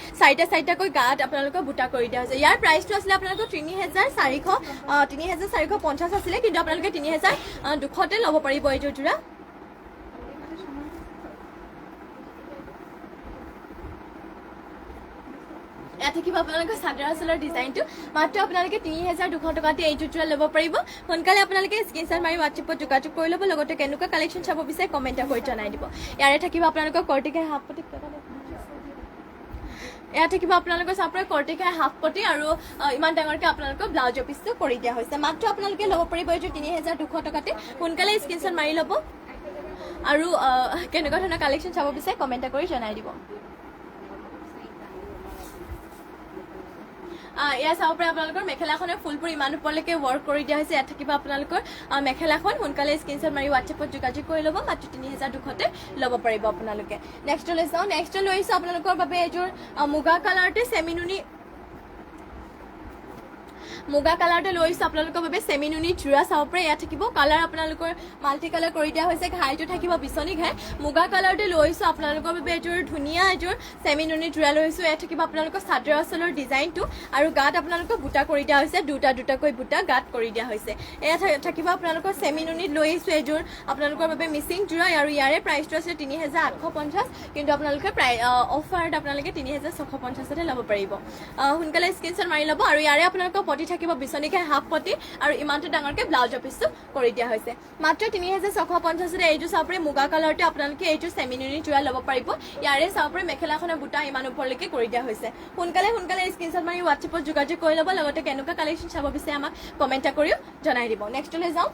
চাৰিটাকৈ গাত আপোনালোকৰ বুটা কৰি দিয়া হৈছে ইয়াৰ প্ৰাইচটো আছিলে আপোনালোকৰ 3450 আছিলে কিন্তু আপোনালোকে 3200তে ল'ব পাৰিব এইযোৰ যোৰা ইয়াত থাকিব আপোনালোকৰ চাদৰ আঁচলৰ ডিজাইনটো মাত্ৰ আপোনালোকে 3200 টকাতে এইযোৰ যোৰা ল'ব পাৰিব সোনকালে আপোনালোকে স্ক্ৰীনশ্বট মাৰি হোৱাটছএপত যোগাযোগ কৰি ল'ব লগতে কেনেকুৱা কালেকশ্যন চাব বিচাৰে কমেণ্ট কৰি জনাই দিব ইয়াৰে থাকিব আপোনালোকৰ কৰ্টিঘাই হাফ পটি ইয়াত থাকিব আপোনালোকৰ চাব পাৰে কৰ্টিঘাই হাফ পটি আৰু ইমান ডাঙৰকৈ আপোনালোকৰ ব্লাউজৰ পিছটো কৰি দিয়া হৈছে মাত্ৰ আপোনালোকে ল'ব পাৰিব এইযোৰ 3200 টকাতে সোনকালে স্ক্ৰীনশ্বট মাৰি ল'ব আৰু কেনেকুৱা ধৰণৰ কালেকশ্যন চাব বিচাৰে কমেণ্ট কৰি জনাই দিব ইয়াত চাব পাৰে আপোনালোকৰ মেখেলাখনৰ ফুলবোৰ ইমান ওপৰলৈকে ৱৰ্ক কৰি দিয়া হৈছে ইয়াত থাকিব আপোনালোকৰ মেখেলাখন সোনকালে স্ক্ৰীনশ্বট মাৰি হোৱাটছএপত যোগাযোগ কৰি ল'ব মাত্ৰ 3200তে ল'ব পাৰিব আপোনালোকে নেক্সটলৈ যাওঁ নেক্সট লৈ আহিছোঁ আপোনালোকৰ বাবে এইযোৰ মুগা কালাৰতে চেমিনুনি মুগা কালাৰতে লৈছো আপোনালোকৰ বাবে সেমি নুনি জোৰা চাব পাৰে ইয়াত থাকিব কালাৰ আপোনালোকৰ মাল্টি কালাৰ কৰি দিয়া হৈছে ঘাইটো থাকিব বিচনী ঘাই মুগা কালাৰতে লৈছো আপোনালোকৰ বাবে এযোৰ ধুনীয়া এযোৰ সেমি নুনি জোৰা লৈছো ইয়াত থাকিব আপোনালোকৰ চাদৰ আঁচলৰ ডিজাইনটো আৰু গাত আপোনালোকৰ বুটা কৰি দিয়া হৈছে দুটাকৈ বুটা গাত কৰি দিয়া হৈছে ইয়াত থাকিব আপোনালোকৰ সেমি নুনিত লৈছো এযোৰ আপোনালোকৰ বাবে মিচিং জোৰা আৰু ইয়াৰে প্ৰাইচটো আছে 3850 কিন্তু আপোনালোকে প্ৰায় অফাৰত আপোনালোকে 3650 তে ল'ব পাৰিব সোনকালে স্ক্ৰিনশ্বট মাৰি ল'ব আৰু ইয়াৰে আপোনালোকৰ পটি থাকিব বিচনীকে হাফ পটি আৰু ইমানটো ডাঙৰকে ব্লাউজ পিচটো কৰি দিয়া হৈছে মাত্ৰ 3650 তে এইটো চাপৰে মুগা কালাৰতে আপোনালোকে এইটো সেমি নুনি জোৰা ল'ব পাৰিব ইয়াৰে চাপৰে মেখেলাখনৰ বুটা ইমান ওপৰলৈকে কৰি দিয়া হৈছে সোনকালে স্ক্ৰিনশ্বট মাৰি WhatsAppত যোগাযোগ কৰি ল'ব লগতে কেনেকুৱা কালেকশ্যন চাব বিচাৰে আমাক কমেন্ট কৰিও জনাই দিব নেক্সটলৈ যাওঁ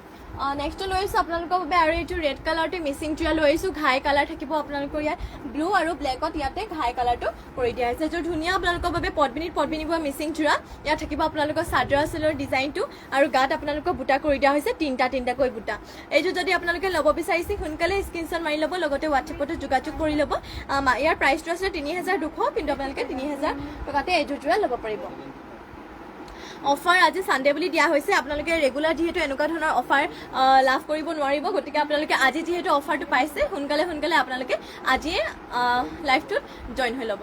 নেক্সট লৈছো আপোনালোকৰ বাবে আৰু এইটো ৰেড কালাৰতে মিচিং জোৰা লৈছো ঘাই কালাৰ থাকিব আপোনালোকৰ ইয়াত ব্লু আৰু ব্লেকত ইয়াতে ঘাই কালাৰটো কৰি দিয়া হৈছে যে ধুনীয়া আপোনালোকৰ বাবে পদ্মিনী বোৱা মিচিং জোৰা ইয়াত থাকিব আপোনালোকৰ চাদৰ আঁচলৰ ডিজাইনটো আৰু গাত আপোনালোকৰ বুটা কৰি দিয়া হৈছে তিনটাকৈ বুটা এইটো যদি আপোনালোকে ল'ব বিচাৰিছে সোনকালে স্ক্ৰিনশ্বট মাৰি ল'ব লগতে WhatsAppত যোগাযোগ কৰি ল'ব ইয়াৰ প্ৰাইচটো আছে 3200 কিন্তু আপোনালোকে 3000 টকাতে এইটো জোৰা ল'ব পাৰিব অফাৰ আজি সানডে বুলি দিয়া হৈছে আপোনালোকে ৰেগুলাৰ যেহেতু এনেকুৱা ধৰণৰ অফাৰ লাভ কৰিব নোৱাৰিব গতিকে আপোনালোকে আজি যেহেতু অফাৰটো পাইছে সোনকালে আপোনালোকে আজি লাইভটোত জইন হৈ ল'ব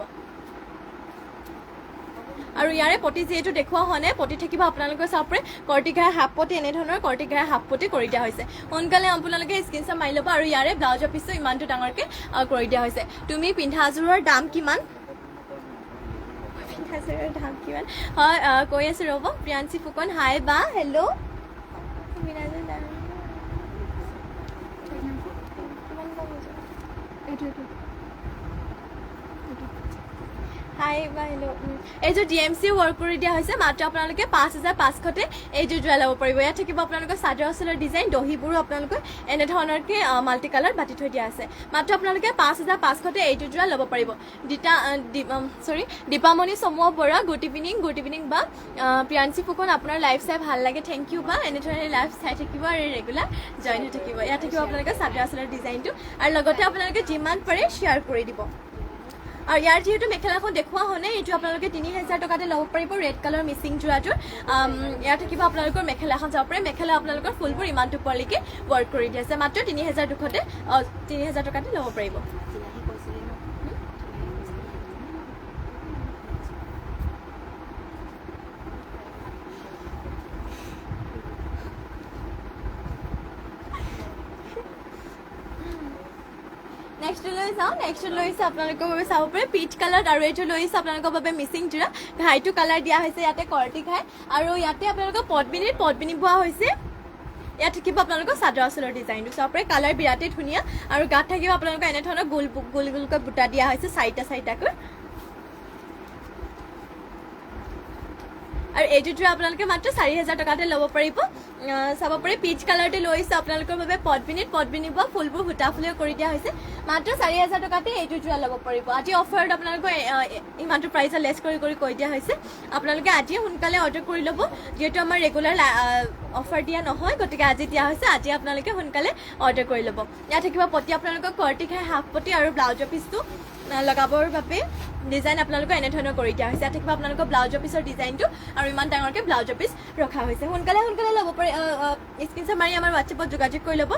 আৰু ইয়াৰে পটি যেহেতু দেখুৱা হনে পটি থাকিব আপোনালোকৰ চাপৰে কৰ্টিঘাই হাফ পটি এনে ধৰণৰ কৰ্টিঘাই হাফ পটি কৰি দিয়া হৈছে সোনকালে আপোনালোকে স্ক্ৰিনশ্বট মাৰি ল'ব আৰু ইয়াৰে ব্লাউজৰ পিছটো ইমানটো ডাঙৰকে কৰি দিয়া হৈছে তুমি পিন্ধাযোৰৰ দাম কিমান হয় কৈ আছো ৰ'ব প্ৰিয়াঞ্চি ফুকন হাই বা হেল্ল' হাই বা হেল্ল' এইযোৰ DMC ৱৰ্ক কৰি দিয়া হৈছে মাত্ৰ আপোনালোকে 5500 এইযোৰ জোৰা ল'ব পাৰিব ইয়াত থাকিব আপোনালোকৰ চাদৰ আঁচলৰ ডিজাইন দহিবোৰো আপোনালোকে এনেধৰণৰকে মাল্টি কালাৰ বাটি থৈ দিয়া আছে মাত্ৰ আপোনালোকে 5500 এইযোৰ জোৰা ল'ব পাৰিব দীপামণি চমুৱা বৰা গুড ইভিনিং বা প্ৰিয়াঞ্চি ফুকন আপোনাৰ লাইভ চাই ভাল লাগে থেংক ইউ বা এনেধৰণে লাইভ চাই থাকিব আৰু ৰেগুলাৰ জইন হৈ থাকিব ইয়াত থাকিব আপোনালোকে চাদৰ আঁচলৰ ডিজাইনটো আৰু লগতে আপোনালোকে যিমান পাৰে শ্বেয়াৰ কৰি দিব আৰু ইয়াৰ যেহেতু মেখেলাখন দেখুৱা হনে এইটো আপোনালোকে 3000 টকাতে ল'ব পাৰিব ৰেড কালাৰ মিচিং জোৰাটোৰ ইয়াত থাকিব আপোনালোকৰ মেখেলাখন যাব পাৰে মেখেলা আপোনালোকৰ ফুলবোৰ ইমানটো পৰলৈকে ৱৰ্ক কৰি দিয়া আছে মাত্ৰ 3000 টকাতে ল'ব পাৰিব নেক্সট লৈছে আপোনালোকৰ বাবে চাব পাৰে পিচ কালাৰ আৰু এইটো লৈছে আপোনালোকৰ বাবে মিচিং জোৰা ঘাইটো কালাৰ দিয়া হৈছে ইয়াতে কৰ্টি ঘাই আৰু ইয়াতে আপোনালোকৰ পদ্মিনী বোৱা হৈছে ইয়াত থাকিব আপোনালোকৰ চাদৰ আঁচলৰ ডিজাইনটো চাব পাৰে কালাৰ বিৰাটেই ধুনীয়া আৰু গাত থাকিব আপোনালোকৰ এনেধৰণৰ গোলকৈ বুটা দিয়া হৈছে চাৰিটাকৈ আৰু এইটো জোৰা আপোনালোকে মাত্ৰ 4000 টকাতে ল'ব পাৰিব চাব পাৰে পিচ কালাৰতে লৈছে আপোনালোকৰ বাবে পদ্মিনী বোৱা ফুলবোৰ ভুটা ফুলে কৰি দিয়া হৈছে মাত্ৰ 4000 টকাতে এইটো জোৰা ল'ব পাৰিব আজি অফাৰত আপোনালোকৰ ইমানটো প্ৰাইচ লেছ কৰি কৈ দিয়া হৈছে আপোনালোকে আজি সোনকালে অৰ্ডাৰ কৰি ল'ব যেহেতু আমাৰ ৰেগুলাৰ অফাৰ দিয়া নহয় গতিকে আজি দিয়া হৈছে আজি আপোনালোকে সোনকালে অৰ্ডাৰ কৰি ল'ব ইয়াত থাকিব পটি আপোনালোকৰ কৰ্টি ঘাই হাফ পটি আৰু ব্লাউজৰ পিচটো লগাবৰ বাবে ডিজাইন আপোনালোকৰ এনেধৰণৰ কৰি দিয়া হৈছে ইয়াত থাকিব আপোনালোকৰ ব্লাউজৰ পিচৰ ডিজাইনটো আৰু ইমান ডাঙৰকে ব্লাউজৰ পিচ ৰখা হৈছে সোনকালে ল'ব পাৰে স্ক্ৰিনশ্বট মাৰি আমাৰ WhatsAppত যোগাযোগ কৰি ল'ব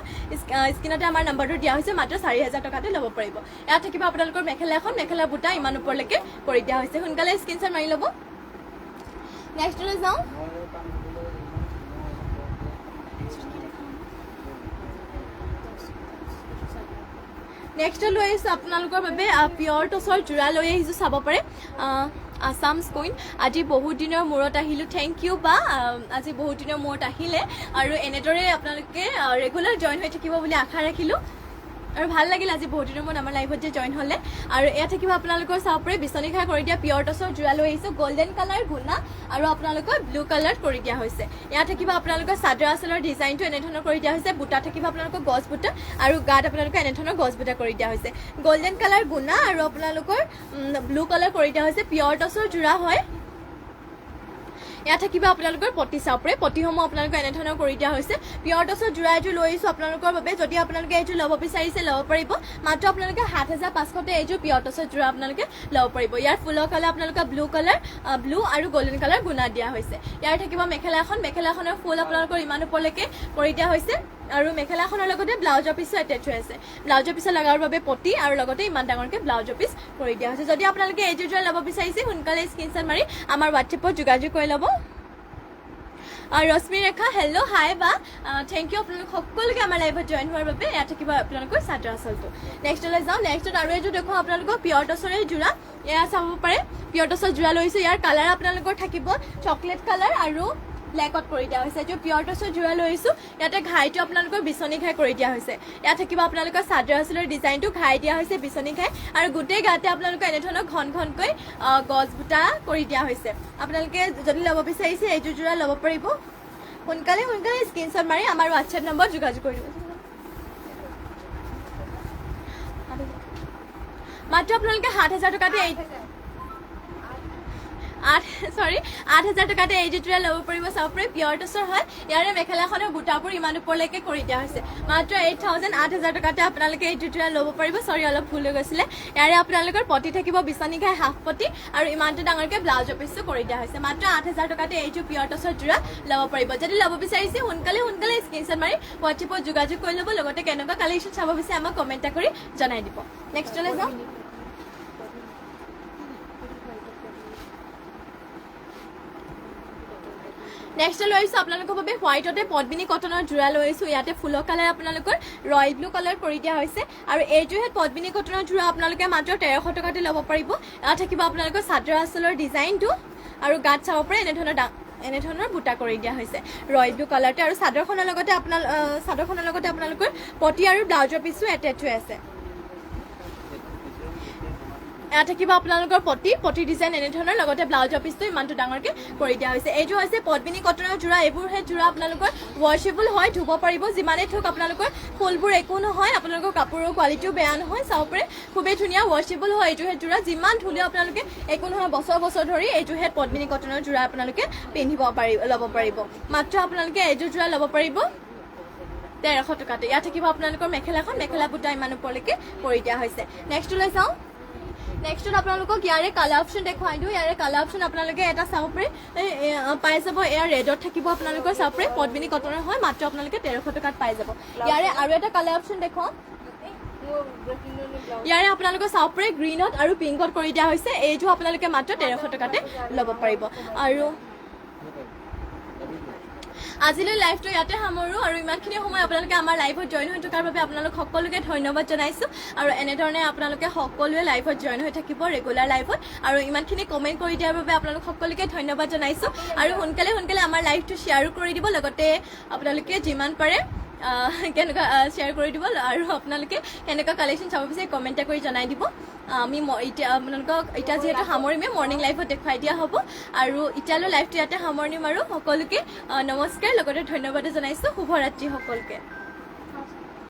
স্ক্ৰিনতে আমাৰ নম্বৰটো দিয়া হৈছে মাত্ৰ 4000 টকাতে ল'ব পাৰিব ইয়াত থাকিব আপোনালোকৰ মেখেলা বুটা ইমান ওপৰলৈকে কৰি দিয়া হৈছে সোনকালে স্ক্ৰিনশ্বট মাৰি ল'ব নেক্সটলৈ যাওঁ নেক্সট লৈ আহিছোঁ আপোনালোকৰ বাবে পিয়ৰ টচৰ জোৰা লৈ আহিছোঁ চাব পাৰে আছামছ কুইন আজি বহুত দিনৰ মূৰত আহিলোঁ থেংক ইউ বা আজি বহুত দিনৰ মূৰত আহিলে আৰু এনেদৰে আপোনালোকে ৰেগুলাৰ জইন হৈ থাকিব বুলি আশা ৰাখিলোঁ আৰু ভাল লাগিল আজি বহুত দিনৰ মূৰত আমাৰ লাইভত যে জইন হ'লে আৰু এয়া থাকিব আপোনালোকৰ চাব পাৰে বিচনী খাই কৰি দিয়া পিয়ৰ টচৰ জোৰা লৈ আহিছোঁ গল্ডেন কালাৰ গুণা আৰু আপোনালোকৰ ব্লু কালাৰ কৰি দিয়া হৈছে এয়া থাকিব আপোনালোকৰ চাদৰ আঁচলৰ ডিজাইনটো এনেধৰণৰ কৰি দিয়া হৈছে বুটা থাকিব আপোনালোকৰ গছ বুটা আৰু গাত আপোনালোকৰ এনেধৰণৰ গছ বুটা কৰি দিয়া হৈছে গল্ডেন কালাৰ গুণা আৰু আপোনালোকৰ ব্লু কালাৰ কৰি দিয়া হৈছে পিয়ৰ টচৰ জোৰা হয় এয়া থাকিব আপোনালোকৰ পটি চাপৰে পটিসমূহ আপোনালোকৰ এনেধৰণৰ কৰি দিয়া হৈছে পিয়ৰ টছৰ যোৰা এযোৰ লৈ আহিছোঁ আপোনালোকৰ বাবে যদি আপোনালোকে এইযোৰ ল'ব বিচাৰিছে ল'ব পাৰিব মাত্ৰ আপোনালোকে ৭৫০০তে এইযোৰ পিয়ৰ টছৰ যোৰা আপোনালোকে ল'ব পাৰিব ইয়াৰ ফুলৰ কালাৰ আপোনালোকে ব্লু আৰু গল্ডেন কালাৰ গুণা দিয়া হৈছে ইয়াৰ থাকিব মেখেলাখনৰ ফুল আপোনালোকৰ ইমান ওপৰলৈকে কৰি দিয়া হৈছে আৰু মেখেলাখনৰ লগতে ব্লাউজৰ পিছো এটেচ হৈ আছে ব্লাউজৰ পিছত লগাৰ বাবে পটি আৰু লগতে ইমান ডাঙৰকৈ ব্লাউজৰ পিছ কৰি দিয়া হৈছে যদি আপোনালোকে এইযোৰ যোৰা ল'ব বিচাৰিছে সোনকালে স্ক্ৰীনশ্বট মাৰি আমাৰ হোৱাটছএপত যোগাযোগ কৰি ল'ব ৰশ্মি ৰেখা হেল্ল' হাই বা থেংক ইউ আপোনালোক সকলোকে আমাৰ লাইভত জইন হোৱাৰ বাবে এয়া থাকিব আপোনালোকৰ চাদৰ আচলটো নেক্সটলৈ যাওঁ নেক্সটত আৰু এযোৰ দেখুৱাওঁ আপোনালোকক পিয়ৰ টছৰে যোৰা এয়া চাব পাৰে পিয়ৰ টছৰ যোৰা লৈছোঁ ইয়াৰ কালাৰ আপোনালোকৰ থাকিব চকলেট কালাৰ আৰু ব্লেকত কৰি দিয়া হৈছে এইযোৰ পিয়ৰ টছৰ যোৰা লৈছোঁ ইয়াতে ঘাইটো আপোনালোকৰ বিচনী ঘাই কৰি দিয়া হৈছে ইয়াত থাকিব আপোনালোকৰ চাদৰ আচলৰ ডিজাইনটো ঘাই দিয়া হৈছে বিচনী ঘাই আৰু গোটেই গাতে আপোনালোকৰ এনেধৰণৰ ঘনকৈ গছ বুটা কৰি দিয়া হৈছে আপোনালোকে যদি ল'ব বিচাৰিছে এইযোৰ যোৰা ল'ব পাৰিব সোনকালে স্ক্ৰীনশ্বট মাৰি আমাৰ হোৱাটছএপ নম্বৰত যোগাযোগ কৰি দিব মাত্ৰ আপোনালোকে ৭০০০ টকাতে ৮০০০ টকাতে এইযোৰ যোৰা ল'ব পাৰিব চাব পাৰে পিয়ৰ টছৰ হয় ইয়াৰে মেখেলাখনৰ বুটাবোৰ ইমান ওপৰলৈকে কৰি দিয়া হৈছে মাত্ৰ ৮০০০ টকাতে আপোনালোকে এইযোৰ যোৰা ল'ব পাৰিব অলপ ভুল হৈ গৈছিলে ইয়াৰে আপোনালোকৰ পটি থাকিব বিচনী ঘাই হাফ পটি আৰু ইমানটো ডাঙৰকৈ ব্লাউজৰ পিছো কৰি দিয়া হৈছে মাত্ৰ ৮০০০ টকাতে এইযোৰ পিয়ৰ টছৰ যোৰা ল'ব পাৰিব যদি ল'ব বিচাৰিছে সোনকালে স্ক্ৰীনশ্বট মাৰি হোৱাটছএপত যোগাযোগ কৰি ল'ব লগতে কেনেকুৱা কালেকশ্যন চাব বিচাৰে আমাক কমেণ্ট কৰি জনাই দিব নেক্সটলৈ যাওঁ নেক্সট লৈ আহিছোঁ আপোনালোকৰ বাবে হোৱাইটতে পদ্মিনী কটনৰ যোৰা লৈ আহিছোঁ ইয়াতে ফুলৰ কালাৰ আপোনালোকৰ ৰয়েল ব্লু কালাৰ কৰি দিয়া হৈছে আৰু এইযোৰহে পদ্মিনী কটনৰ যোৰা আপোনালোকে মাত্ৰ ১৩০০ টকাতে ল'ব পাৰিব ইয়াত থাকিব আপোনালোকৰ চাদৰ আঁচলৰ ডিজাইনটো আৰু গাত চাব পাৰে এনেধৰণৰ বুটা কৰি দিয়া হৈছে ৰয়েল ব্লু কালাৰতে আৰু চাদৰখনৰ লগতে আপোনালোকৰ পটি আৰু ব্লাউজৰ পিছো এটেচ হৈ আছে ইয়াত থাকিব আপোনালোকৰ পটি ডিজাইন এনেধৰণৰ লগতে ব্লাউজৰ পিছটো ইমানটো ডাঙৰকৈ কৰি দিয়া হৈছে এইযোৰ হৈছে পদ্মিনী কটনৰ যোৰা এইবোৰহে যোৰা আপোনালোকৰ ৱাশ্বেবল হয় ধুব পাৰিব যিমানেই থওক আপোনালোকৰ ফুলবোৰ একো নহয় আপোনালোকৰ কাপোৰৰ কোৱালিটিও বেয়া নহয় চাব পাৰে খুবেই ধুনীয়া ৱাশ্বেবল হয় এইযোৰহে যোৰা যিমান ধুলেও আপোনালোকে একো নহয় বছৰ ধৰি এইযোৰহে পদ্মিনী কটনৰ যোৰা আপোনালোকে পিন্ধিব ল'ব পাৰিব মাত্ৰ আপোনালোকে এইযোৰ যোৰা ল'ব পাৰিব ১৩০০ টকাতে ইয়াত থাকিব আপোনালোকৰ মেখেলা বুটা ইমান ওপৰলৈকে কৰি দিয়া হৈছে নেক্সটলৈ চাওঁ নেক্সটত আপোনালোকক ইয়াৰে কালাৰ অপশ্যন দেখুৱাই দিওঁ ইয়াৰে কালাৰ অপশ্যন আপোনালোকে এটা চাব পাৰে পাই যাব এয়া ৰেডত থাকিব আপোনালোকৰ চাব পাৰে পদ্মিনী কটনৰ হয় মাত্ৰ আপোনালোকে ১৩০০ টকাত পাই যাব ইয়াৰে আৰু এটা কালাৰ অপশ্যন দেখুৱাওঁ ইয়াৰে আপোনালোকৰ চাব পাৰে গ্ৰীণত আৰু পিংকত কৰি দিয়া হৈছে এইযোৰ আপোনালোকে মাত্ৰ ১৩০০ টকাতে ল'ব পাৰিব আৰু আজিলৈ লাইভটো ইয়াতে সামৰোঁ আৰু ইমানখিনি সময় আপোনালোকে আমাৰ লাইভত জইন হৈ থকাৰ বাবে আপোনালোক সকলোকে ধন্যবাদ জনাইছোঁ আৰু এনেধৰণে আপোনালোকে সকলোৱে লাইভত জইন হৈ থাকিব ৰেগুলাৰ লাইভত আৰু ইমানখিনি কমেণ্ট কৰি দিয়াৰ বাবে আপোনালোক সকলোকে ধন্যবাদ জনাইছোঁ আৰু সোনকালে আমাৰ লাইভটো শ্বেয়াৰো কৰি দিব লগতে আপোনালোকে যিমান পাৰে কেনেকুৱা শ্বেয়াৰ কৰি দিব আৰু আপোনালোকে কেনেকুৱা কালেকশ্যন চাব বিচাৰে কমেণ্ট কৰি জনাই দিব আমি আপোনালোকক এতিয়া যিহেতু সামৰিমেই মৰ্ণিং লাইভত দেখুৱাই দিয়া হ'ব আৰু এতিয়ালৈ লাইভটো ইয়াতে সামৰণি মাৰোঁ সকলোকে নমস্কাৰ লগতে ধন্যবাদ জনাইছোঁ শুভৰাত্ৰি সকলোকে